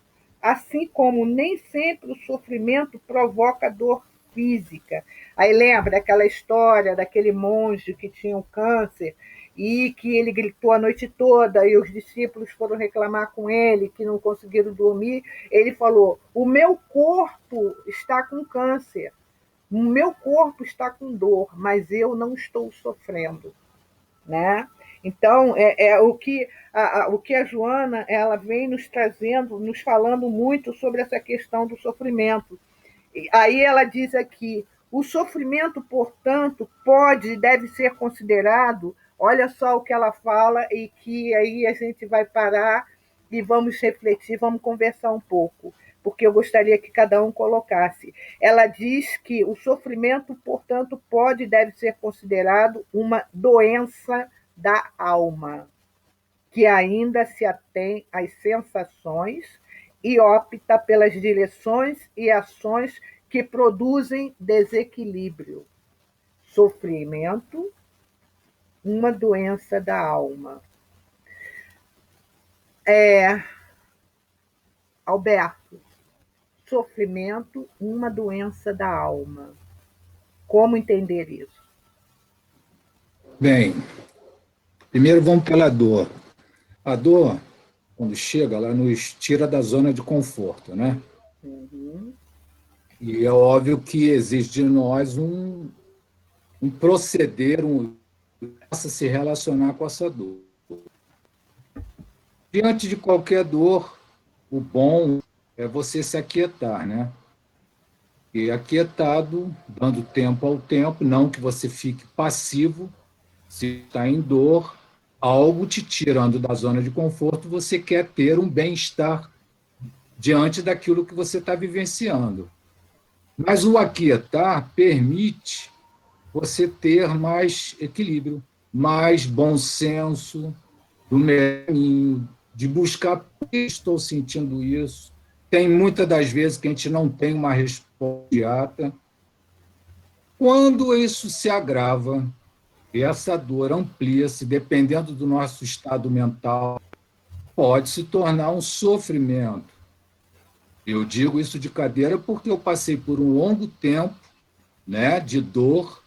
assim como nem sempre o sofrimento provoca dor física. Aí lembra aquela história daquele monge que tinha um câncer e que ele gritou a noite toda e os discípulos foram reclamar com ele que não conseguiram dormir. Ele falou: o meu corpo está com câncer, o meu corpo está com dor, mas eu não estou sofrendo, né? Então, o que a Joana ela vem nos trazendo, nos falando muito sobre essa questão do sofrimento. Aí ela diz aqui, o sofrimento, portanto, pode e deve ser considerado, olha só o que ela fala, e que aí a gente vai parar e vamos refletir, vamos conversar um pouco, porque eu gostaria que cada um colocasse. Ela diz que o sofrimento, portanto, pode e deve ser considerado uma doença da alma, que ainda se atém às sensações e opta pelas direções e ações que produzem desequilíbrio. Sofrimento, uma doença da alma. Alberto, sofrimento, uma doença da alma. Como entender isso? Bem, primeiro vamos pela dor. A dor, quando chega, ela nos tira da zona de conforto, né? Uhum. E é óbvio que exige de nós um proceder, possa se relacionar com essa dor. Diante de qualquer dor, o bom é você se aquietar, né? E aquietado, dando tempo ao tempo, não que você fique passivo. Se está em dor, algo te tirando da zona de conforto, você quer ter um bem-estar diante daquilo que você está vivenciando. Mas o aquietar permite você ter mais equilíbrio, mais bom senso, do caminho, de buscar por que estou sentindo isso. Tem muitas das vezes que a gente não tem uma resposta imediata. Quando isso se agrava, e essa dor amplia-se, dependendo do nosso estado mental, pode se tornar um sofrimento. Eu digo isso de cadeira porque eu passei por um longo tempo, né, de dor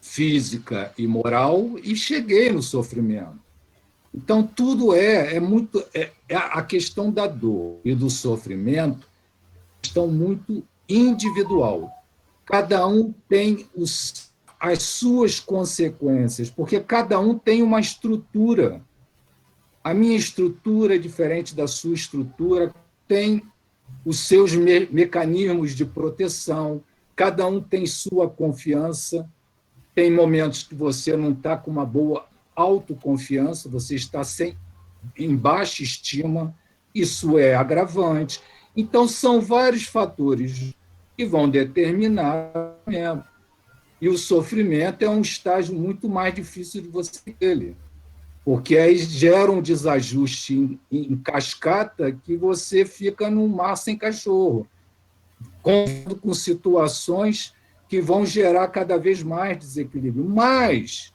física e moral e cheguei no sofrimento. Então, tudo a questão da dor e do sofrimento estão muito individual. Cada um tem as suas consequências, porque cada um tem uma estrutura. A minha estrutura é diferente da sua estrutura, tem os seus mecanismos de proteção, cada um tem sua confiança, tem momentos que você não está com uma boa autoconfiança, você está em baixa estima, isso é agravante. Então, são vários fatores que vão determinar o sofrimento. E o sofrimento é um estágio muito mais difícil de você ter, porque aí gera um desajuste em cascata que você fica num mar sem cachorro, com situações que vão gerar cada vez mais desequilíbrio. Mas,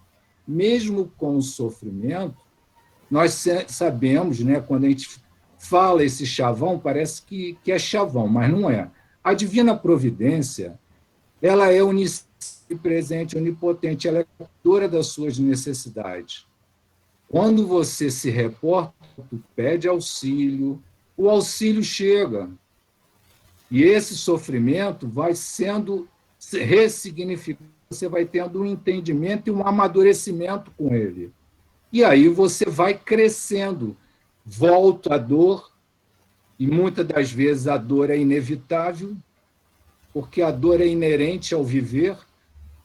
mesmo com o sofrimento, nós sabemos, né, quando a gente fala esse chavão, parece que é chavão, mas não é. A divina providência, ela é onipresente, onipotente, ela é cuidadora das suas necessidades. Quando você se reporta, tu pede auxílio, o auxílio chega. E esse sofrimento vai sendo ressignificado, você vai tendo um entendimento e um amadurecimento com ele. E aí você vai crescendo, volta a dor, e muitas das vezes a dor é inevitável, porque a dor é inerente ao viver,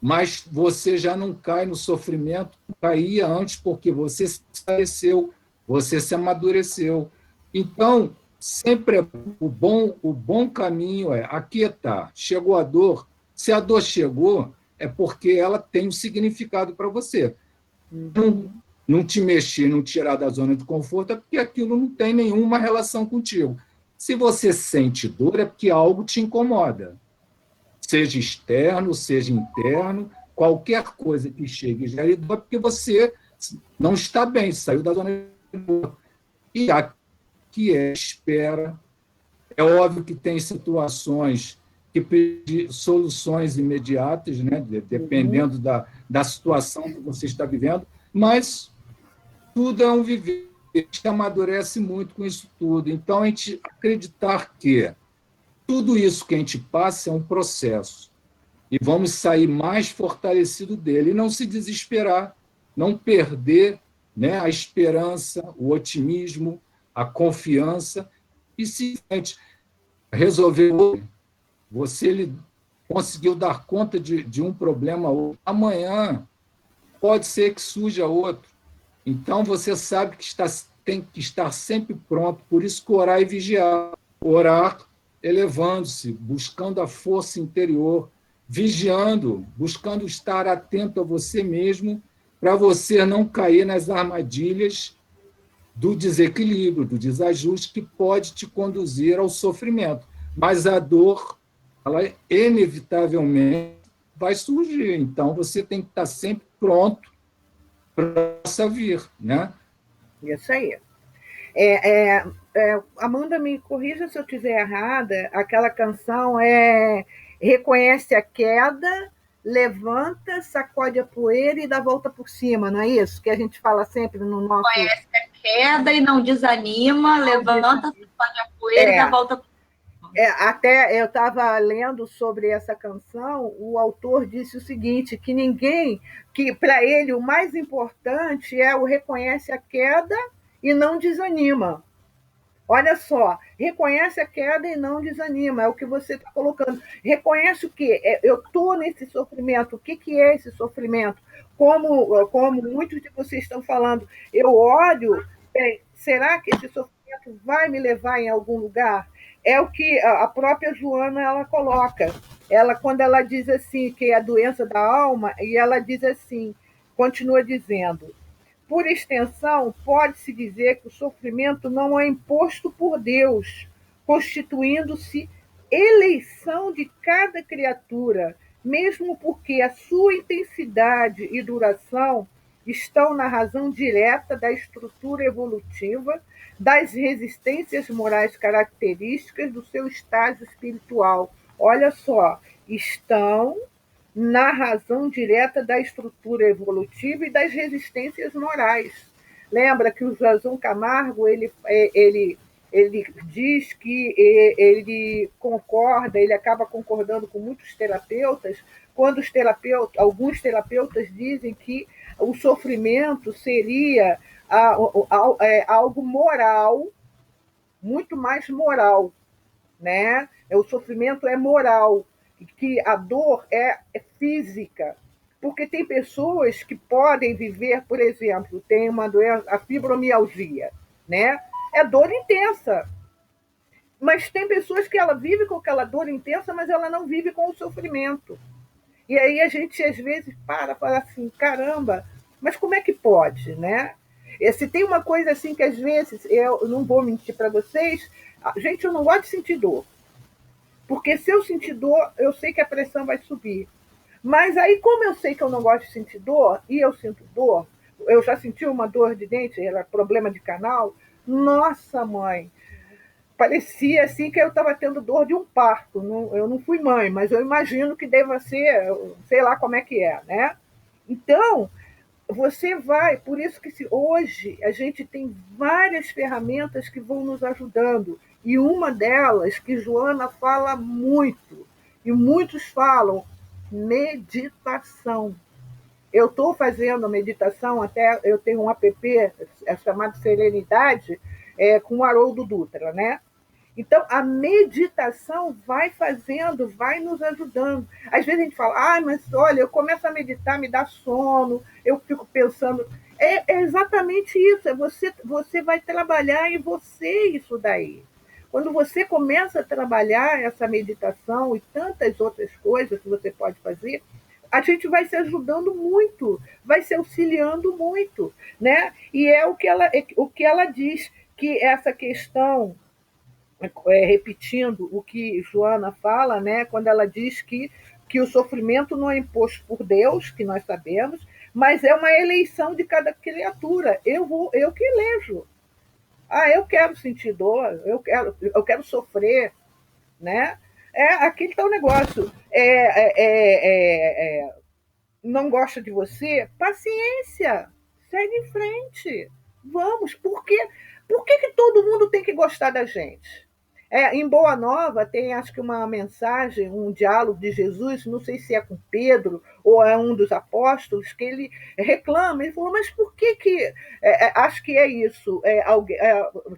mas você já não cai no sofrimento que caía antes, porque você se esclareceu, você se amadureceu. Então, sempre o bom caminho é aquietar. Chegou a dor, se a dor chegou, é porque ela tem um significado para você. Não te mexer, não tirar da zona de conforto, é porque aquilo não tem nenhuma relação contigo. Se você sente dor, é porque algo te incomoda. Seja externo, seja interno, qualquer coisa que chegue e gere dor, é porque você não está bem, saiu da zona de conforto. E aqui é espera. É óbvio que tem situações que pedem soluções imediatas, né? Dependendo da situação que você está vivendo, mas tudo é um viver. A gente amadurece muito com isso tudo. Então, a gente acreditar que tudo isso que a gente passa é um processo e vamos sair mais fortalecido dele e não se desesperar, não perder, né, a esperança, o otimismo, a confiança e se resolver. Você conseguiu dar conta de um problema hoje, amanhã pode ser que surja outro. Então, você sabe que tem que estar sempre pronto, por isso que orar e vigiar. Orar elevando-se, buscando a força interior, vigiando, buscando estar atento a você mesmo, para você não cair nas armadilhas do desequilíbrio, do desajuste, que pode te conduzir ao sofrimento. Mas a dor, ela inevitavelmente vai surgir. Então, você tem que estar sempre pronto para essa vir, né? Isso aí. Amanda, me corrija se eu estiver errada, aquela canção reconhece a queda, levanta, sacode a poeira e dá a volta por cima, não é isso? Que a gente fala sempre no nosso... Reconhece a queda e não desanima, levanta, sacode a poeira e dá a volta por cima. Até eu estava lendo sobre essa canção, o autor disse o seguinte, que para ele o mais importante é o reconhece a queda e não desanima. Olha só, reconhece a queda e não desanima, é o que você está colocando. Reconhece o quê? Eu estou nesse sofrimento, o que é esse sofrimento? Como muitos de vocês estão falando, eu olho, será que esse sofrimento vai me levar em algum lugar? É o que a própria Joana ela coloca. Quando ela diz assim, que é a doença da alma, e ela diz assim, continua dizendo, por extensão, pode-se dizer que o sofrimento não é imposto por Deus, constituindo-se eleição de cada criatura, mesmo porque a sua intensidade e duração estão na razão direta da estrutura evolutiva, das resistências morais características do seu estágio espiritual. Olha só, estão na razão direta da estrutura evolutiva e das resistências morais. Lembra que o Jason Camargo ele diz que ele concorda, ele acaba concordando com muitos terapeutas, quando alguns terapeutas dizem que o sofrimento seria algo moral, muito mais moral, né? O sofrimento é moral, que a dor é física, porque tem pessoas que podem viver, por exemplo, tem uma doença, a fibromialgia, né? É dor intensa, mas tem pessoas que ela vive com aquela dor intensa, mas ela não vive com o sofrimento. E aí a gente às vezes fala assim, caramba, mas como é que pode, né? Se tem uma coisa assim que às vezes, eu não vou mentir para vocês, gente, eu não gosto de sentir dor. Porque se eu sentir dor, eu sei que a pressão vai subir. Mas aí, como eu sei que eu não gosto de sentir dor, e eu sinto dor, eu já senti uma dor de dente, era problema de canal, nossa, mãe, parecia assim que eu estava tendo dor de um parto. Eu não fui mãe, mas eu imagino que deva ser, sei lá como é que é, né? Então, você vai, por isso que hoje a gente tem várias ferramentas que vão nos ajudando. E uma delas, que Joana fala muito, e muitos falam, meditação. Eu estou fazendo a meditação, até eu tenho um app chamado Serenidade, com o Haroldo Dutra, né? Então, a meditação vai nos ajudando. Às vezes a gente fala, mas olha, eu começo a meditar, me dá sono, eu fico pensando. É exatamente isso, você vai trabalhar em você isso daí. Quando você começa a trabalhar essa meditação e tantas outras coisas que você pode fazer, a gente vai se ajudando muito, vai se auxiliando muito, né? E é o que ela diz, que essa questão, repetindo o que Joana fala, né? Quando ela diz que o sofrimento não é imposto por Deus, que nós sabemos, mas é uma eleição de cada criatura. Eu que elejo. Eu quero sentir dor, eu quero sofrer, né? Aqui está o negócio. Não gosta de você? Paciência, segue em frente. Vamos. Por que todo mundo tem que gostar da gente? Em Boa Nova tem, acho que, uma mensagem, um diálogo de Jesus, não sei se é com Pedro ou é um dos apóstolos, que ele reclama, ele falou, mas por que acho que é isso,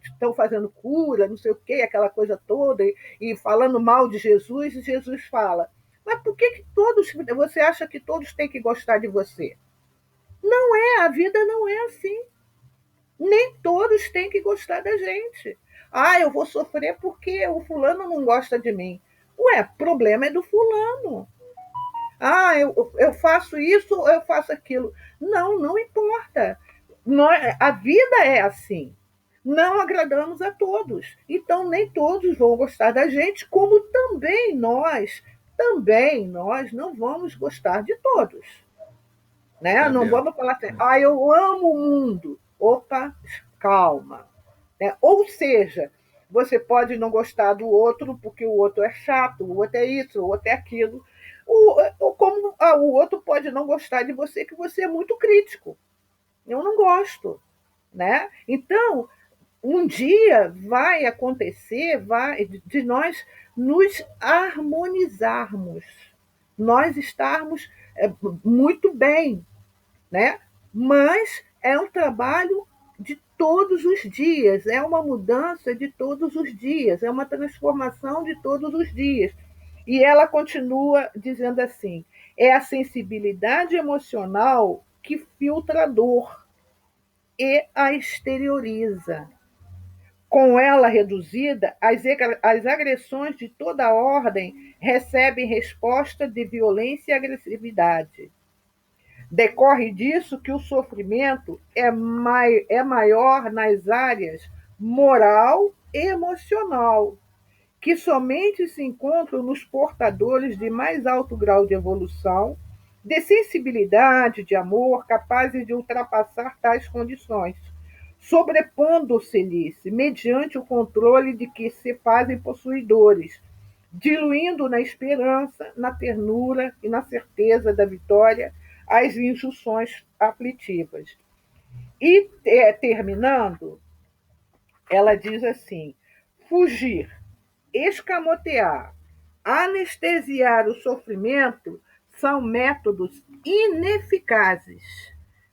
estão fazendo cura, não sei o quê, aquela coisa toda, e falando mal de Jesus, e Jesus fala, mas por que você acha que todos têm que gostar de você? Não é, a vida não é assim. Nem todos têm que gostar da gente. Eu vou sofrer porque o fulano não gosta de mim. Problema é do fulano. Eu faço isso ou eu faço aquilo. Não importa. A vida é assim. Não agradamos a todos. Então, nem todos vão gostar da gente, como também nós não vamos gostar de todos. Né? Não vamos falar assim, eu amo o mundo. Opa, calma. Né? Ou seja, você pode não gostar do outro porque o outro é chato, o outro é isso, o outro é aquilo. Como o outro pode não gostar de você, que você é muito crítico. Eu não gosto. Né? Então, um dia vai acontecer de nós nos harmonizarmos, nós estarmos muito bem, né? Mas é um trabalho de todos os dias, é uma mudança de todos os dias, é uma transformação de todos os dias. E ela continua dizendo assim: é a sensibilidade emocional que filtra a dor e a exterioriza. Com ela reduzida, as agressões de toda ordem recebem resposta de violência e agressividade. Decorre disso que o sofrimento é maior nas áreas moral e emocional, que somente se encontram nos portadores de mais alto grau de evolução, de sensibilidade, de amor, capazes de ultrapassar tais condições, sobrepondo-se-lhes mediante o controle de que se fazem possuidores, diluindo na esperança, na ternura e na certeza da vitória as injunções aflitivas. E, terminando, ela diz assim: fugir, escamotear, anestesiar o sofrimento são métodos ineficazes,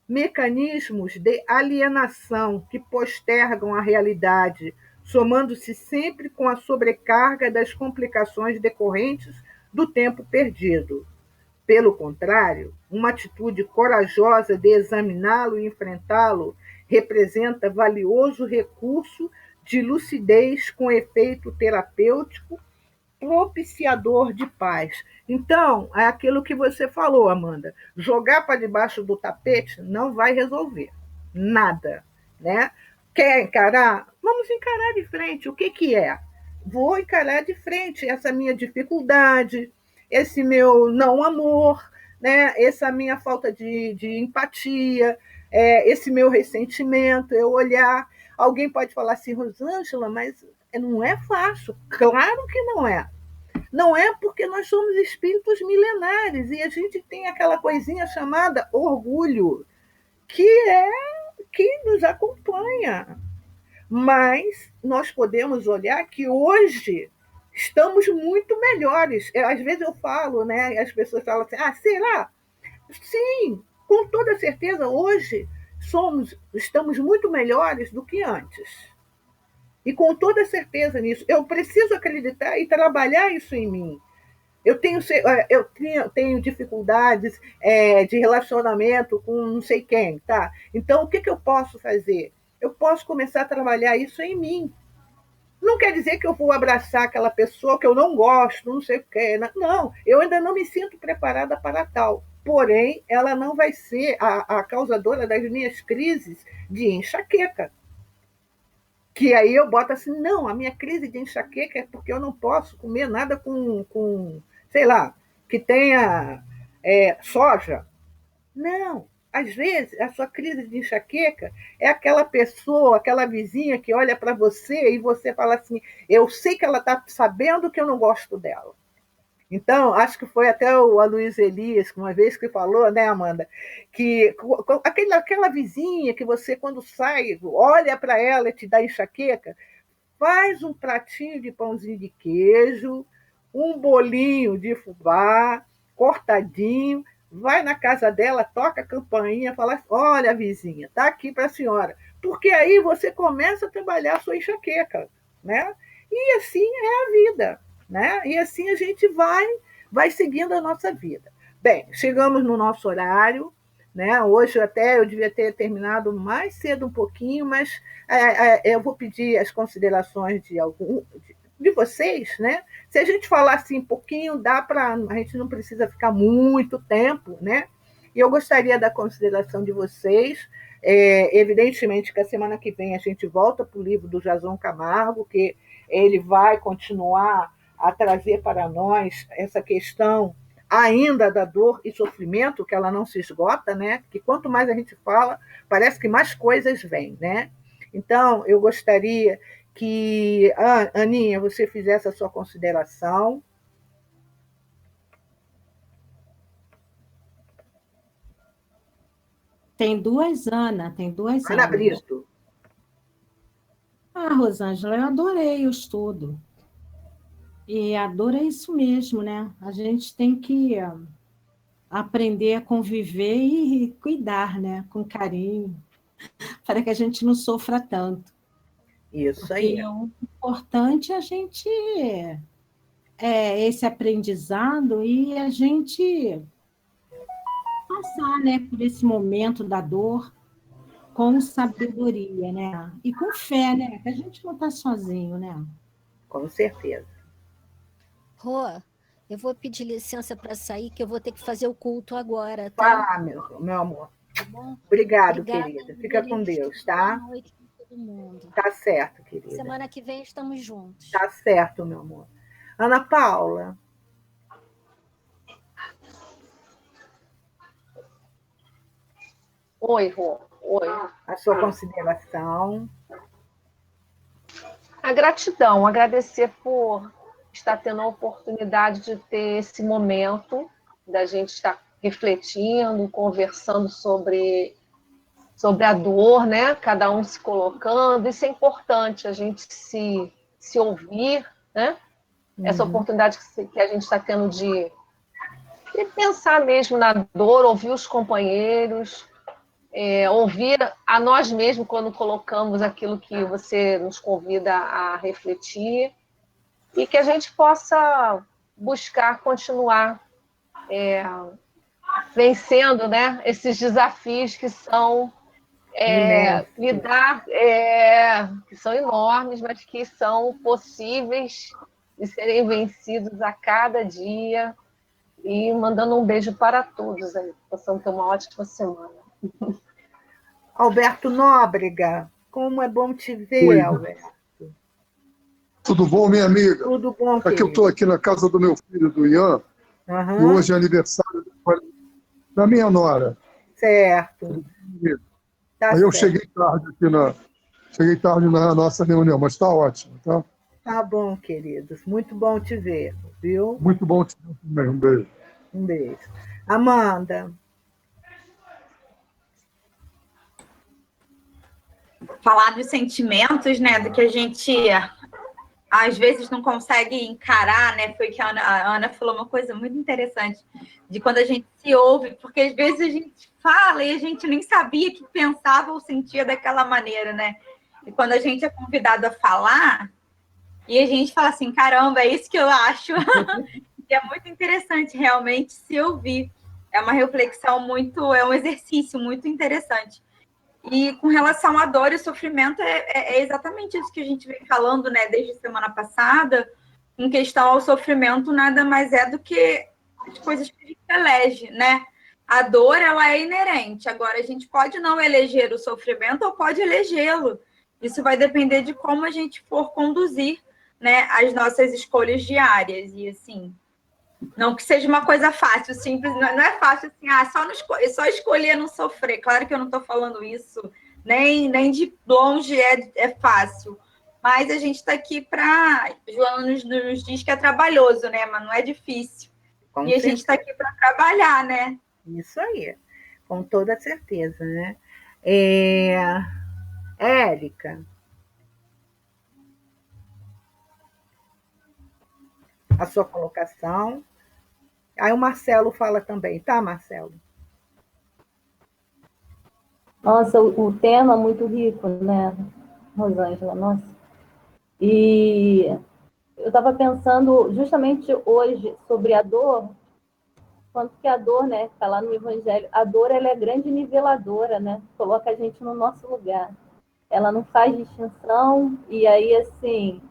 mecanismos de alienação que postergam a realidade, somando-se sempre com a sobrecarga das complicações decorrentes do tempo perdido. Pelo contrário, uma atitude corajosa de examiná-lo e enfrentá-lo representa valioso recurso de lucidez com efeito terapêutico, propiciador de paz. Então, é aquilo que você falou, Amanda. Jogar para debaixo do tapete não vai resolver nada, né? Quer encarar? Vamos encarar de frente. O que é? Vou encarar de frente essa minha dificuldade, esse meu não amor, né? Essa minha falta de empatia, esse meu ressentimento, eu olhar. Alguém pode falar assim, Rosângela, mas não é fácil. Claro que não é. Não é, porque nós somos espíritos milenares e a gente tem aquela coisinha chamada orgulho, que nos acompanha. Mas nós podemos olhar que hoje estamos muito melhores. Às vezes eu falo, né? As pessoas falam assim, será? Sim, com toda certeza, hoje estamos muito melhores do que antes. E com toda certeza nisso. Eu preciso acreditar e trabalhar isso em mim. Eu tenho dificuldades de relacionamento com não sei quem, tá? Então, o que eu posso fazer? Eu posso começar a trabalhar isso em mim. Não quer dizer que eu vou abraçar aquela pessoa que eu não gosto, não sei o que. Não, eu ainda não me sinto preparada para tal. Porém, ela não vai ser a causadora das minhas crises de enxaqueca. Que aí eu boto assim, não, a minha crise de enxaqueca é porque eu não posso comer nada com sei lá, que tenha soja. Não, às vezes a sua crise de enxaqueca é aquela pessoa, aquela vizinha que olha para você e você fala assim, eu sei que ela está sabendo que eu não gosto dela. Então, acho que foi até o Aloysio Elias, uma vez que falou, né, Amanda, que aquela vizinha que você, quando sai, olha para ela e te dá enxaqueca, faz um pratinho de pãozinho de queijo, um bolinho de fubá, cortadinho, vai na casa dela, toca a campainha, fala, olha, vizinha, está aqui para a senhora. Porque aí você começa a trabalhar a sua enxaqueca, né? E assim é a vida, né? E assim a gente vai seguindo a nossa vida. Bem, chegamos no nosso horário, né? Hoje até eu devia ter terminado mais cedo um pouquinho, mas eu vou pedir as considerações de vocês, né? Se a gente falar assim um pouquinho, a gente não precisa ficar muito tempo, né? E eu gostaria da consideração de vocês. Evidentemente que a semana que vem a gente volta para o livro do Jason Camargo, que ele vai continuar a trazer para nós essa questão ainda da dor e sofrimento, que ela não se esgota, né? Que quanto mais a gente fala, parece que mais coisas vêm, né? Então, eu gostaria que, Aninha, você fizesse a sua consideração. Tem duas Ana, tem duas Ana Ana. Brito. Rosângela, eu adorei o estudo. E a dor é isso mesmo, né? A gente tem que aprender a conviver e cuidar, né? Com carinho, para que a gente não sofra tanto. Isso aí. Porque o importante é a gente esse aprendizado e a gente passar, né, por esse momento da dor com sabedoria, né? E com fé, né? Que a gente não está sozinho, né? Com certeza. Rô, eu vou pedir licença para sair, que eu vou ter que fazer o culto agora, tá? Meu amor. Tá bom? Obrigada, Obrigada, querida. Fica com Deus, tá? Boa noite para todo mundo. Tá certo, querida. Semana que vem estamos juntos. Tá certo, meu amor. Ana Paula. Oi, Rô. Oi. A sua consideração. A gratidão, agradecer por estar tendo a oportunidade de ter esse momento, da gente estar refletindo, conversando sobre a dor, né? Cada um se colocando. Isso é importante, a gente se ouvir, né? Essa oportunidade que a gente está tendo de pensar mesmo na dor, ouvir os companheiros, ouvir a nós mesmos quando colocamos aquilo que você nos convida a refletir, e que a gente possa buscar continuar vencendo, né, esses desafios que são que são enormes, mas que são possíveis de serem vencidos a cada dia. E mandando um beijo para todos aí, possam ter uma ótima semana. Alberto Nóbrega, como é bom te ver, Oi. Alberto. Tudo bom, minha amiga? Tudo bom, Aqui eu estou aqui na casa do meu filho, do Ian, e hoje é aniversário da minha nora. Certo. Tá aí eu certo. cheguei tarde na nossa reunião, mas está ótimo, tá? Tá bom, queridos. Muito bom te ver, viu? Muito bom te ver também. Um beijo. Um beijo. Amanda. Falar dos sentimentos, né? Do que a gente às vezes não consegue encarar, né? Foi que a Ana falou uma coisa muito interessante, de quando a gente se ouve, porque às vezes a gente fala e a gente nem sabia que pensava ou sentia daquela maneira, né? E quando a gente é convidado a falar, e a gente fala assim, caramba, é isso que eu acho. E é muito interessante realmente se ouvir. É uma reflexão é um exercício muito interessante. E com relação à dor e sofrimento, é exatamente isso que a gente vem falando, né, desde a semana passada. Em questão ao sofrimento, nada mais é do que as coisas que a gente elege, né? A dor, ela é inerente. Agora, a gente pode não eleger o sofrimento ou pode elegê-lo. Isso vai depender de como a gente for conduzir, né, as nossas escolhas diárias. E, assim, não que seja uma coisa fácil, simples. Não é fácil, assim, só escolher não sofrer. Claro que eu não estou falando isso, nem de longe é fácil. Mas a gente está aqui para... Joana nos diz que é trabalhoso, né? Mas não é difícil. Com e a gente está aqui para trabalhar, né? Isso aí, com toda certeza, né? Érica, a sua colocação. Aí o Marcelo fala também, tá, Marcelo? Nossa, o tema é muito rico, né, Rosângela? Nossa. E eu estava pensando justamente hoje sobre a dor, quanto que a dor, né, está lá no Evangelho, a dor ela é grande niveladora, né? Coloca a gente no nosso lugar. Ela não faz distinção e aí, assim,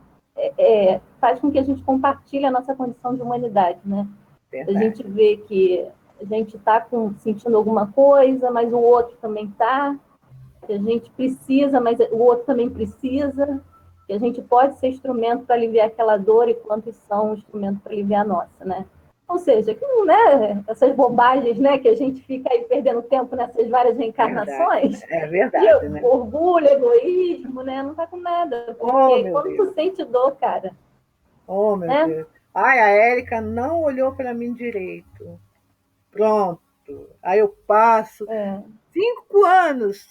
faz com que a gente compartilhe a nossa condição de humanidade, né? Verdade. A gente vê que a gente está sentindo alguma coisa, mas o outro também está, que a gente precisa, mas o outro também precisa, que a gente pode ser instrumento para aliviar aquela dor e quantos são um instrumento para aliviar a nossa, né? Ou seja, que não é essas bobagens, né, que a gente fica aí perdendo tempo nessas várias reencarnações. É verdade, né? Orgulho, egoísmo, né? Não tá com nada. Porque quando tu sente dor, cara... Oh, meu Deus. Ai, a Érica não olhou para mim direito. Pronto. Aí eu passo 5 anos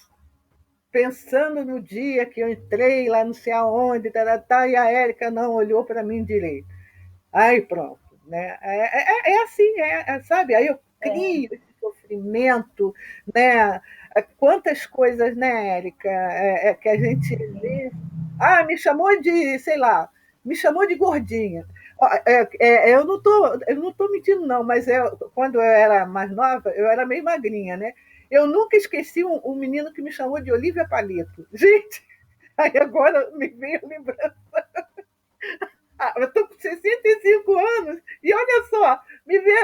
pensando no dia que eu entrei lá não sei aonde, e a Érica não olhou para mim direito. Aí pronto. Né? Assim, sabe? Aí eu crio esse sofrimento, né? Quantas coisas, né, Érica, que a gente vê. Me chamou de, sei lá, me chamou de gordinha. Eu não tô mentindo, não, mas quando eu era mais nova, eu era meio magrinha, né? Eu nunca esqueci um menino que me chamou de Olívia Palito. Gente, aí agora me veio a lembrança. Eu estou com 65 anos e olha só,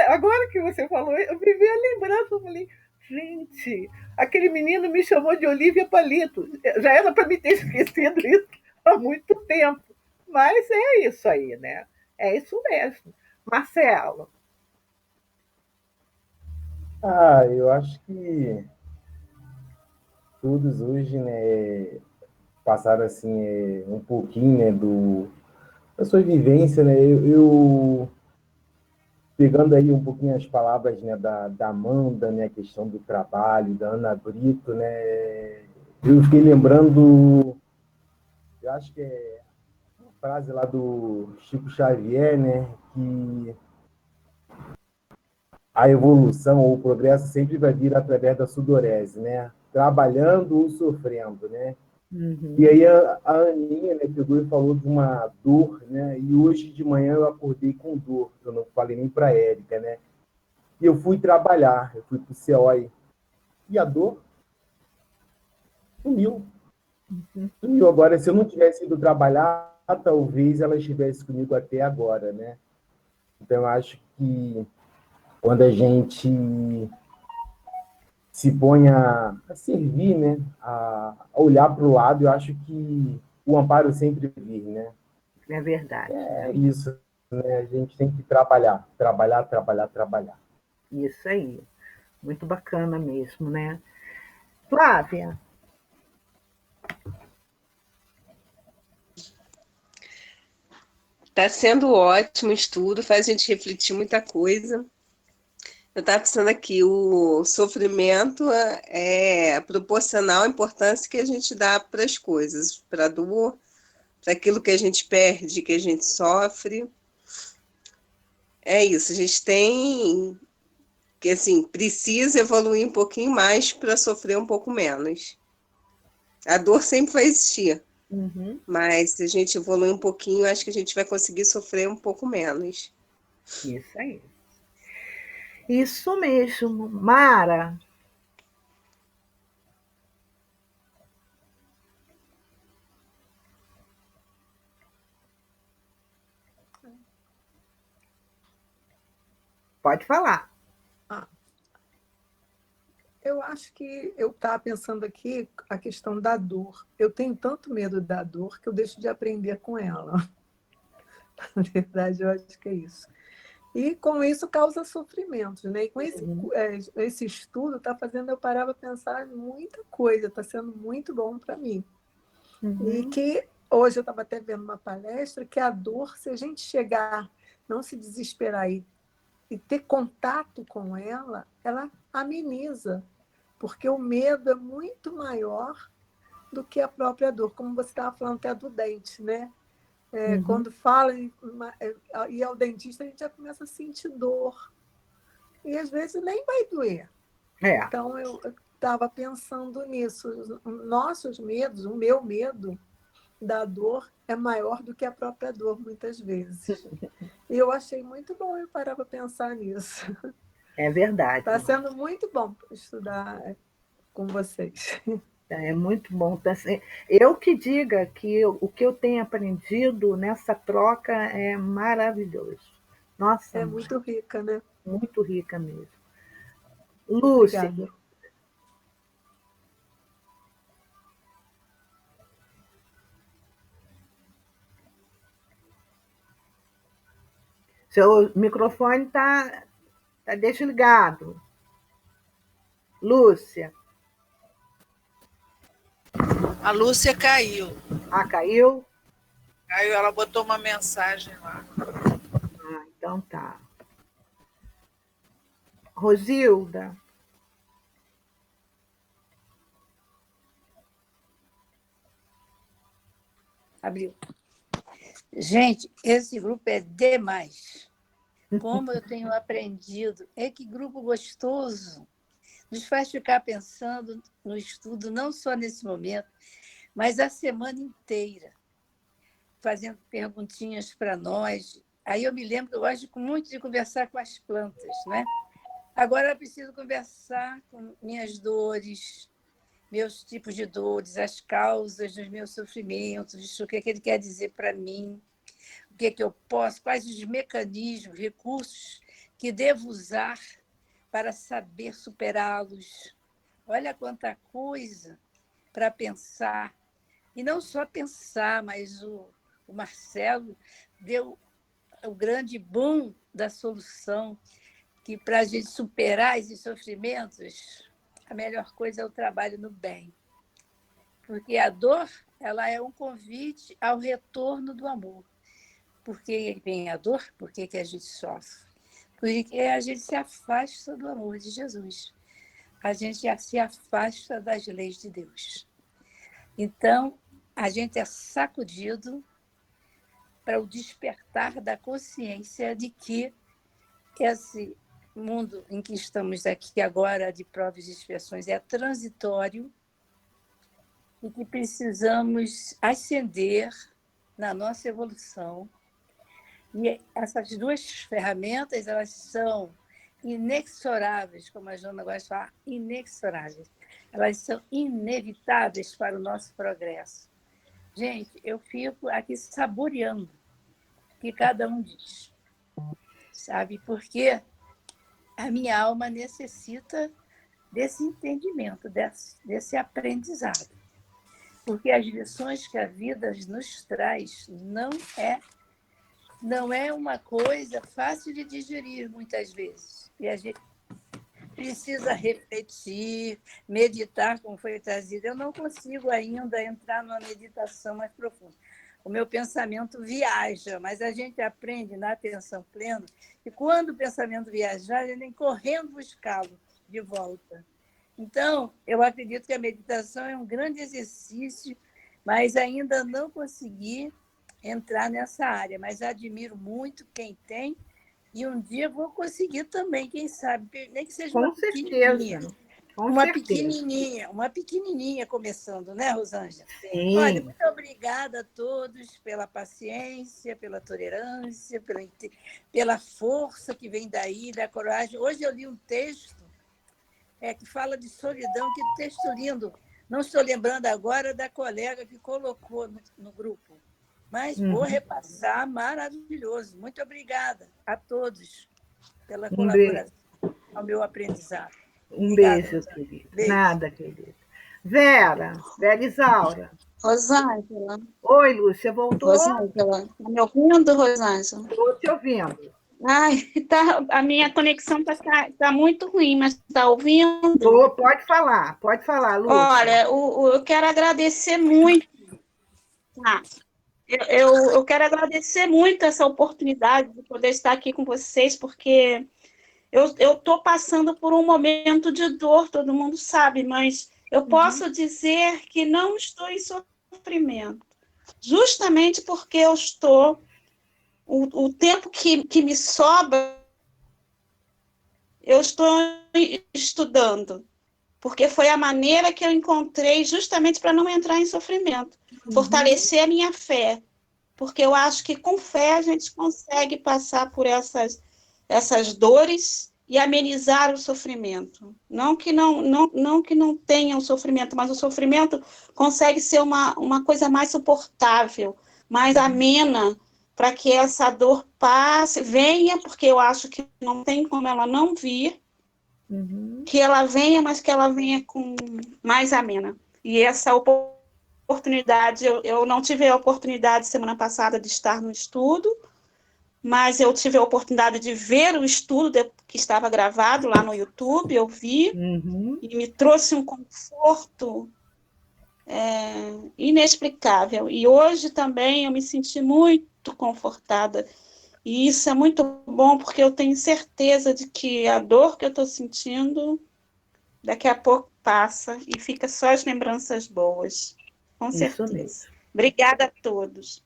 agora que você falou, eu me veio a lembrança, eu falei, gente, aquele menino me chamou de Olívia Palito. Já era para me ter esquecido isso há muito tempo. Mas é isso aí, né? É isso mesmo. Marcelo. Eu acho que todos hoje, né, passaram assim um pouquinho, né, da sua vivência, né? Eu pegando aí um pouquinho as palavras, né, da Amanda, né, a questão do trabalho, da Ana Brito, né? Eu fiquei lembrando, eu acho que é uma frase lá do Chico Xavier, né, que a evolução ou o progresso sempre vai vir através da sudorese, né? Trabalhando ou sofrendo, né? Uhum. E aí a Aninha, né, pegou e falou de uma dor, né? E hoje de manhã eu acordei com dor, eu não falei nem para a Érica, né? E eu fui trabalhar, eu fui para o CEOI. E a dor sumiu. Uhum. Sumiu. Agora, se eu não tivesse ido trabalhar, talvez ela estivesse comigo até agora, né? Então, eu acho que quando a gente se põe a servir, né? A olhar para o lado, eu acho que o amparo sempre vir, né? É verdade. É isso, né? A gente tem que trabalhar. Isso aí. Muito bacana mesmo, né? Flávia. Está sendo ótimo o estudo, faz a gente refletir muita coisa. Eu estava pensando aqui, o sofrimento é proporcional à importância que a gente dá para as coisas, para a dor, para aquilo que a gente perde, que a gente sofre. É isso, a gente tem que, assim, precisa evoluir um pouquinho mais para sofrer um pouco menos. A dor sempre vai existir, mas se a gente evoluir um pouquinho, acho que a gente vai conseguir sofrer um pouco menos. Isso aí. Isso mesmo. Mara. Pode falar. Eu acho que eu estava pensando aqui a questão da dor. Eu tenho tanto medo da dor que eu deixo de aprender com ela. Na verdade, eu acho que é isso. E com isso causa sofrimentos, né? E com esse estudo está fazendo eu parar para pensar em muita coisa, está sendo muito bom para mim. E que hoje eu estava até vendo uma palestra que a dor, se a gente chegar, não se desesperar e ter contato com ela, ela ameniza, porque o medo é muito maior do que a própria dor, como você estava falando até do dente, né? Quando fala em ir ao dentista, a gente já começa a sentir dor. E às vezes nem vai doer. Então eu estava pensando nisso. Os nossos medos, o meu medo da dor é maior do que a própria dor, muitas vezes. E eu achei muito bom eu parar para pensar nisso. É verdade. Está sendo muito bom estudar com vocês. É muito bom. Eu que diga que o que eu tenho aprendido nessa troca é maravilhoso. Nossa, é muito rica, né? Muito rica mesmo. Lúcia. Obrigada. Seu microfone está desligado. Lúcia. A Lúcia caiu. Caiu? Caiu, ela botou uma mensagem lá. Então tá. Rosilda. Abriu. Gente, esse grupo é demais. Como eu tenho aprendido. Que grupo gostoso. Nos faz ficar pensando no estudo, não só nesse momento, mas a semana inteira, fazendo perguntinhas para nós. Aí eu me lembro que eu gosto muito de conversar com as plantas, né? Agora eu preciso conversar com minhas dores, meus tipos de dores, as causas dos meus sofrimentos, o que ele quer dizer para mim, o que eu posso, quais os mecanismos, recursos que devo usar para saber superá-los. Olha quanta coisa para pensar. E não só pensar, mas o Marcelo deu o grande boom da solução, que para a gente superar esses sofrimentos, a melhor coisa é o trabalho no bem. Porque a dor, ela é um convite ao retorno do amor. Por que vem a dor? Por que a gente sofre? Porque a gente se afasta do amor de Jesus. A gente se afasta das leis de Deus. Então, a gente é sacudido para o despertar da consciência de que esse mundo em que estamos aqui agora, de provas e expiações, é transitório e que precisamos ascender na nossa evolução. E essas duas ferramentas, elas são inexoráveis, como a Joana gosta de falar, inexoráveis. Elas são inevitáveis para o nosso progresso. Gente, eu fico aqui saboreando o que cada um diz, sabe? Porque a minha alma necessita desse entendimento, desse aprendizado. Porque as lições que a vida nos traz não é uma coisa fácil de digerir, muitas vezes. E a gente precisa refletir, meditar, como foi trazido. Eu não consigo ainda entrar numa meditação mais profunda. O meu pensamento viaja, mas a gente aprende na atenção plena que quando o pensamento viajar, ele vem correndo buscá-lo de volta. Então, eu acredito que a meditação é um grande exercício, mas ainda não consegui entrar nessa área, mas admiro muito quem tem e um dia vou conseguir também, quem sabe, nem que seja uma pequenininha. Uma pequenininha começando, né, Rosângela? Sim. Olha, muito obrigada a todos pela paciência, pela tolerância, pela força que vem daí, da coragem. Hoje eu li um texto que fala de solidão, que texto lindo. Não estou lembrando agora da colega que colocou no grupo. Mas vou repassar, maravilhoso. Muito obrigada a todos pela colaboração ao meu aprendizado. Um Obrigada, beijo, Rosângela. querida. Beijo. Nada, querida. Vera Isaura. Rosângela, Oi, Lúcia, voltou? Rosângela, tá me ouvindo, Rosângela? Estou te ouvindo. Ai, a minha conexão tá muito ruim, mas está ouvindo? Pode falar, Lúcia. Olha, eu quero agradecer muito. Tá? Eu quero agradecer muito essa oportunidade de poder estar aqui com vocês, porque eu estou passando por um momento de dor, todo mundo sabe, mas eu posso dizer que não estou em sofrimento, justamente porque eu estou, o tempo que me sobra, eu estou estudando, porque foi a maneira que eu encontrei justamente para não entrar em sofrimento, fortalecer a minha fé, porque eu acho que com fé a gente consegue passar por essas dores e amenizar o sofrimento. Não que não tenha o sofrimento, mas o sofrimento consegue ser uma coisa mais suportável, mais amena, para que essa dor passe, venha, porque eu acho que não tem como ela não vir, que ela venha, mas que ela venha com mais amena. E essa oportunidade, eu não tive a oportunidade semana passada de estar no estudo, mas eu tive a oportunidade de ver o estudo que estava gravado lá no YouTube, eu vi, e me trouxe um conforto inexplicável. E hoje também eu me senti muito confortada. E isso é muito bom, porque eu tenho certeza de que a dor que eu estou sentindo, daqui a pouco passa e fica só as lembranças boas. Com certeza. Mesmo. Obrigada a todos.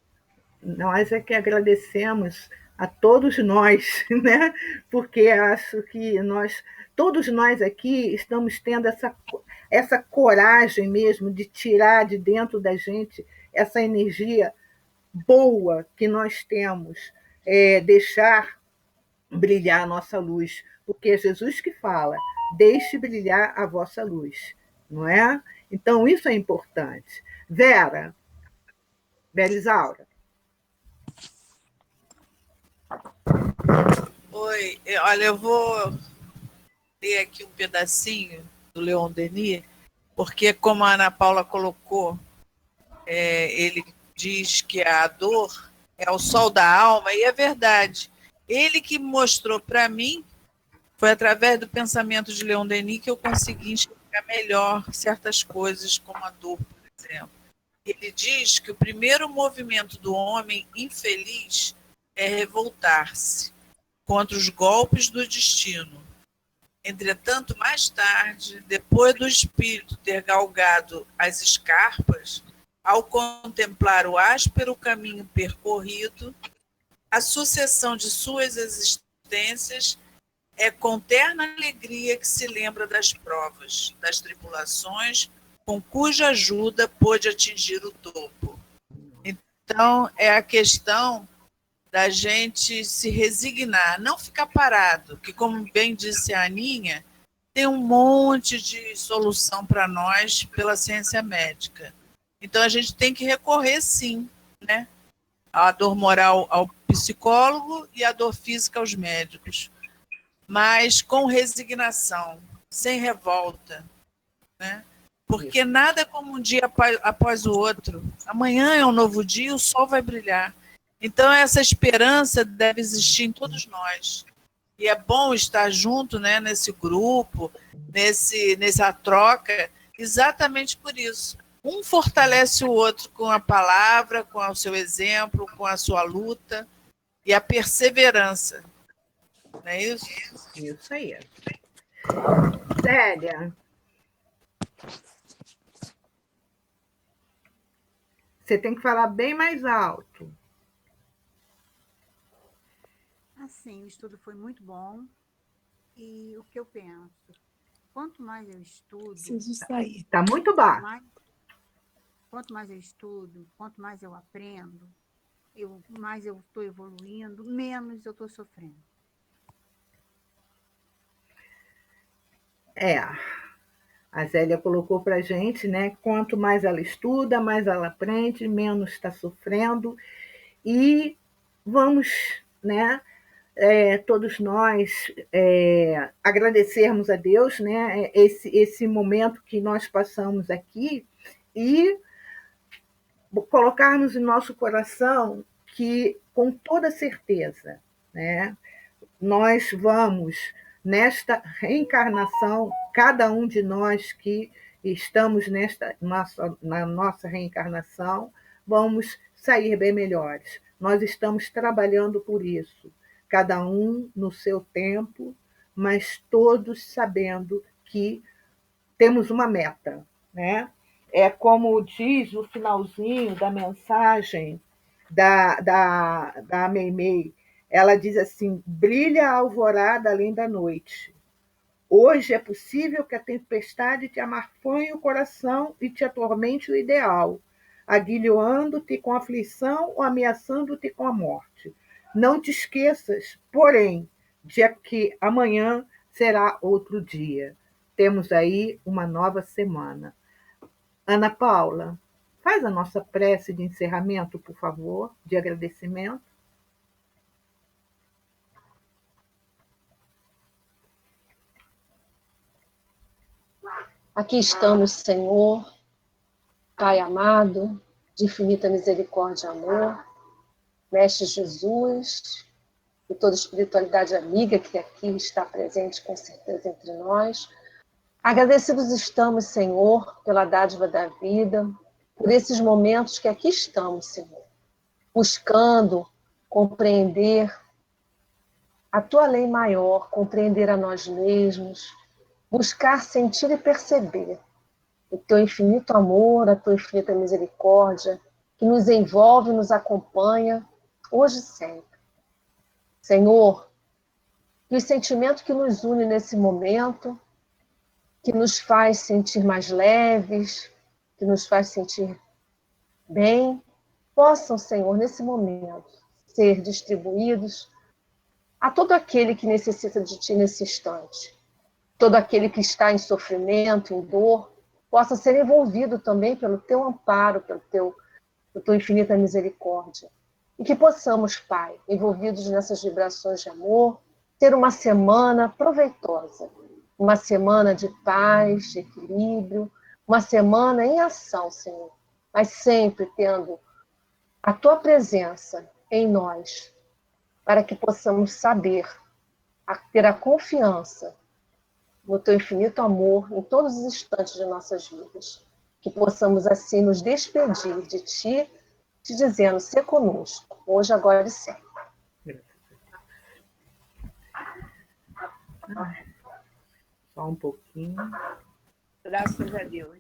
Nós é que agradecemos a todos nós, né? Porque acho que todos nós aqui estamos tendo essa coragem mesmo de tirar de dentro da gente essa energia boa que nós temos, deixar brilhar a nossa luz, porque é Jesus que fala, deixe brilhar a vossa luz, não é? Então, isso é importante. Vera Isaura. Oi, olha, eu vou ler aqui um pedacinho do Leon Denis, porque, como a Ana Paula colocou, ele diz que a dor é o sol da alma, e é verdade. Ele que mostrou para mim, foi através do pensamento de Leon Denis que eu consegui enxergar melhor certas coisas, como a dor, por exemplo. Ele diz que o primeiro movimento do homem infeliz é revoltar-se contra os golpes do destino. Entretanto, mais tarde, depois do espírito ter galgado as escarpas, ao contemplar o áspero caminho percorrido, a sucessão de suas existências é com terna alegria que se lembra das provas, das tribulações, com cuja ajuda pôde atingir o topo. Então, é a questão da gente se resignar, não ficar parado, que, como bem disse a Aninha, tem um monte de solução para nós pela ciência médica. Então, a gente tem que recorrer, sim, né? A dor moral ao psicólogo e a dor física aos médicos, mas com resignação, sem revolta, né? Porque nada é como um dia após o outro. Amanhã é um novo dia, o sol vai brilhar. Então, essa esperança deve existir em todos nós. E é bom estar junto, né, nesse grupo, nessa troca, exatamente por isso. Um fortalece o outro com a palavra, com o seu exemplo, com a sua luta e a perseverança. Não é isso? Isso aí. Célia, você tem que falar bem mais alto. Assim, o estudo foi muito bom e o que eu penso, quanto mais eu estudo... Está muito baixo. Quanto mais eu estudo, quanto mais eu aprendo, mais eu estou evoluindo, menos eu estou sofrendo. A Zélia colocou para a gente, né? Quanto mais ela estuda, mais ela aprende, menos está sofrendo. E vamos, né? Todos nós agradecermos a Deus, né? Esse momento que nós passamos aqui e colocarmos em nosso coração que, com toda certeza, né? Nós vamos, nesta reencarnação, cada um de nós que estamos na nossa reencarnação, vamos sair bem melhores. Nós estamos trabalhando por isso, cada um no seu tempo, mas todos sabendo que temos uma meta, né? É como diz o finalzinho da mensagem da Meimei. Ela diz assim: brilha a alvorada além da noite. Hoje é possível que a tempestade te amarfanhe o coração e te atormente o ideal, aguilhoando-te com aflição ou ameaçando-te com a morte. Não te esqueças, porém, de que amanhã será outro dia. Temos aí uma nova semana. Ana Paula, faz a nossa prece de encerramento, por favor, de agradecimento. Aqui estamos, Senhor, Pai amado, de infinita misericórdia e amor, Mestre Jesus e toda espiritualidade amiga que aqui está presente com certeza entre nós. Agradecidos estamos, Senhor, pela dádiva da vida, por esses momentos que aqui estamos, Senhor, buscando compreender a Tua lei maior, compreender a nós mesmos, buscar sentir e perceber o Teu infinito amor, a Tua infinita misericórdia, que nos envolve, nos acompanha, hoje e sempre. Senhor, que o sentimento que nos une nesse momento, que nos faz sentir mais leves, que nos faz sentir bem, possam, Senhor, nesse momento, ser distribuídos a todo aquele que necessita de Ti nesse instante. Todo aquele que está em sofrimento, em dor, possa ser envolvido também pelo Teu amparo, pela Tua infinita misericórdia. E que possamos, Pai, envolvidos nessas vibrações de amor, ter uma semana proveitosa, uma semana de paz, de equilíbrio, uma semana em ação, Senhor, mas sempre tendo a Tua presença em nós, para que possamos saber, ter a confiança no Teu infinito amor em todos os instantes de nossas vidas. Que possamos assim nos despedir de Ti, te dizendo, ser conosco, hoje, agora e sempre. Só um pouquinho. Graças a Deus.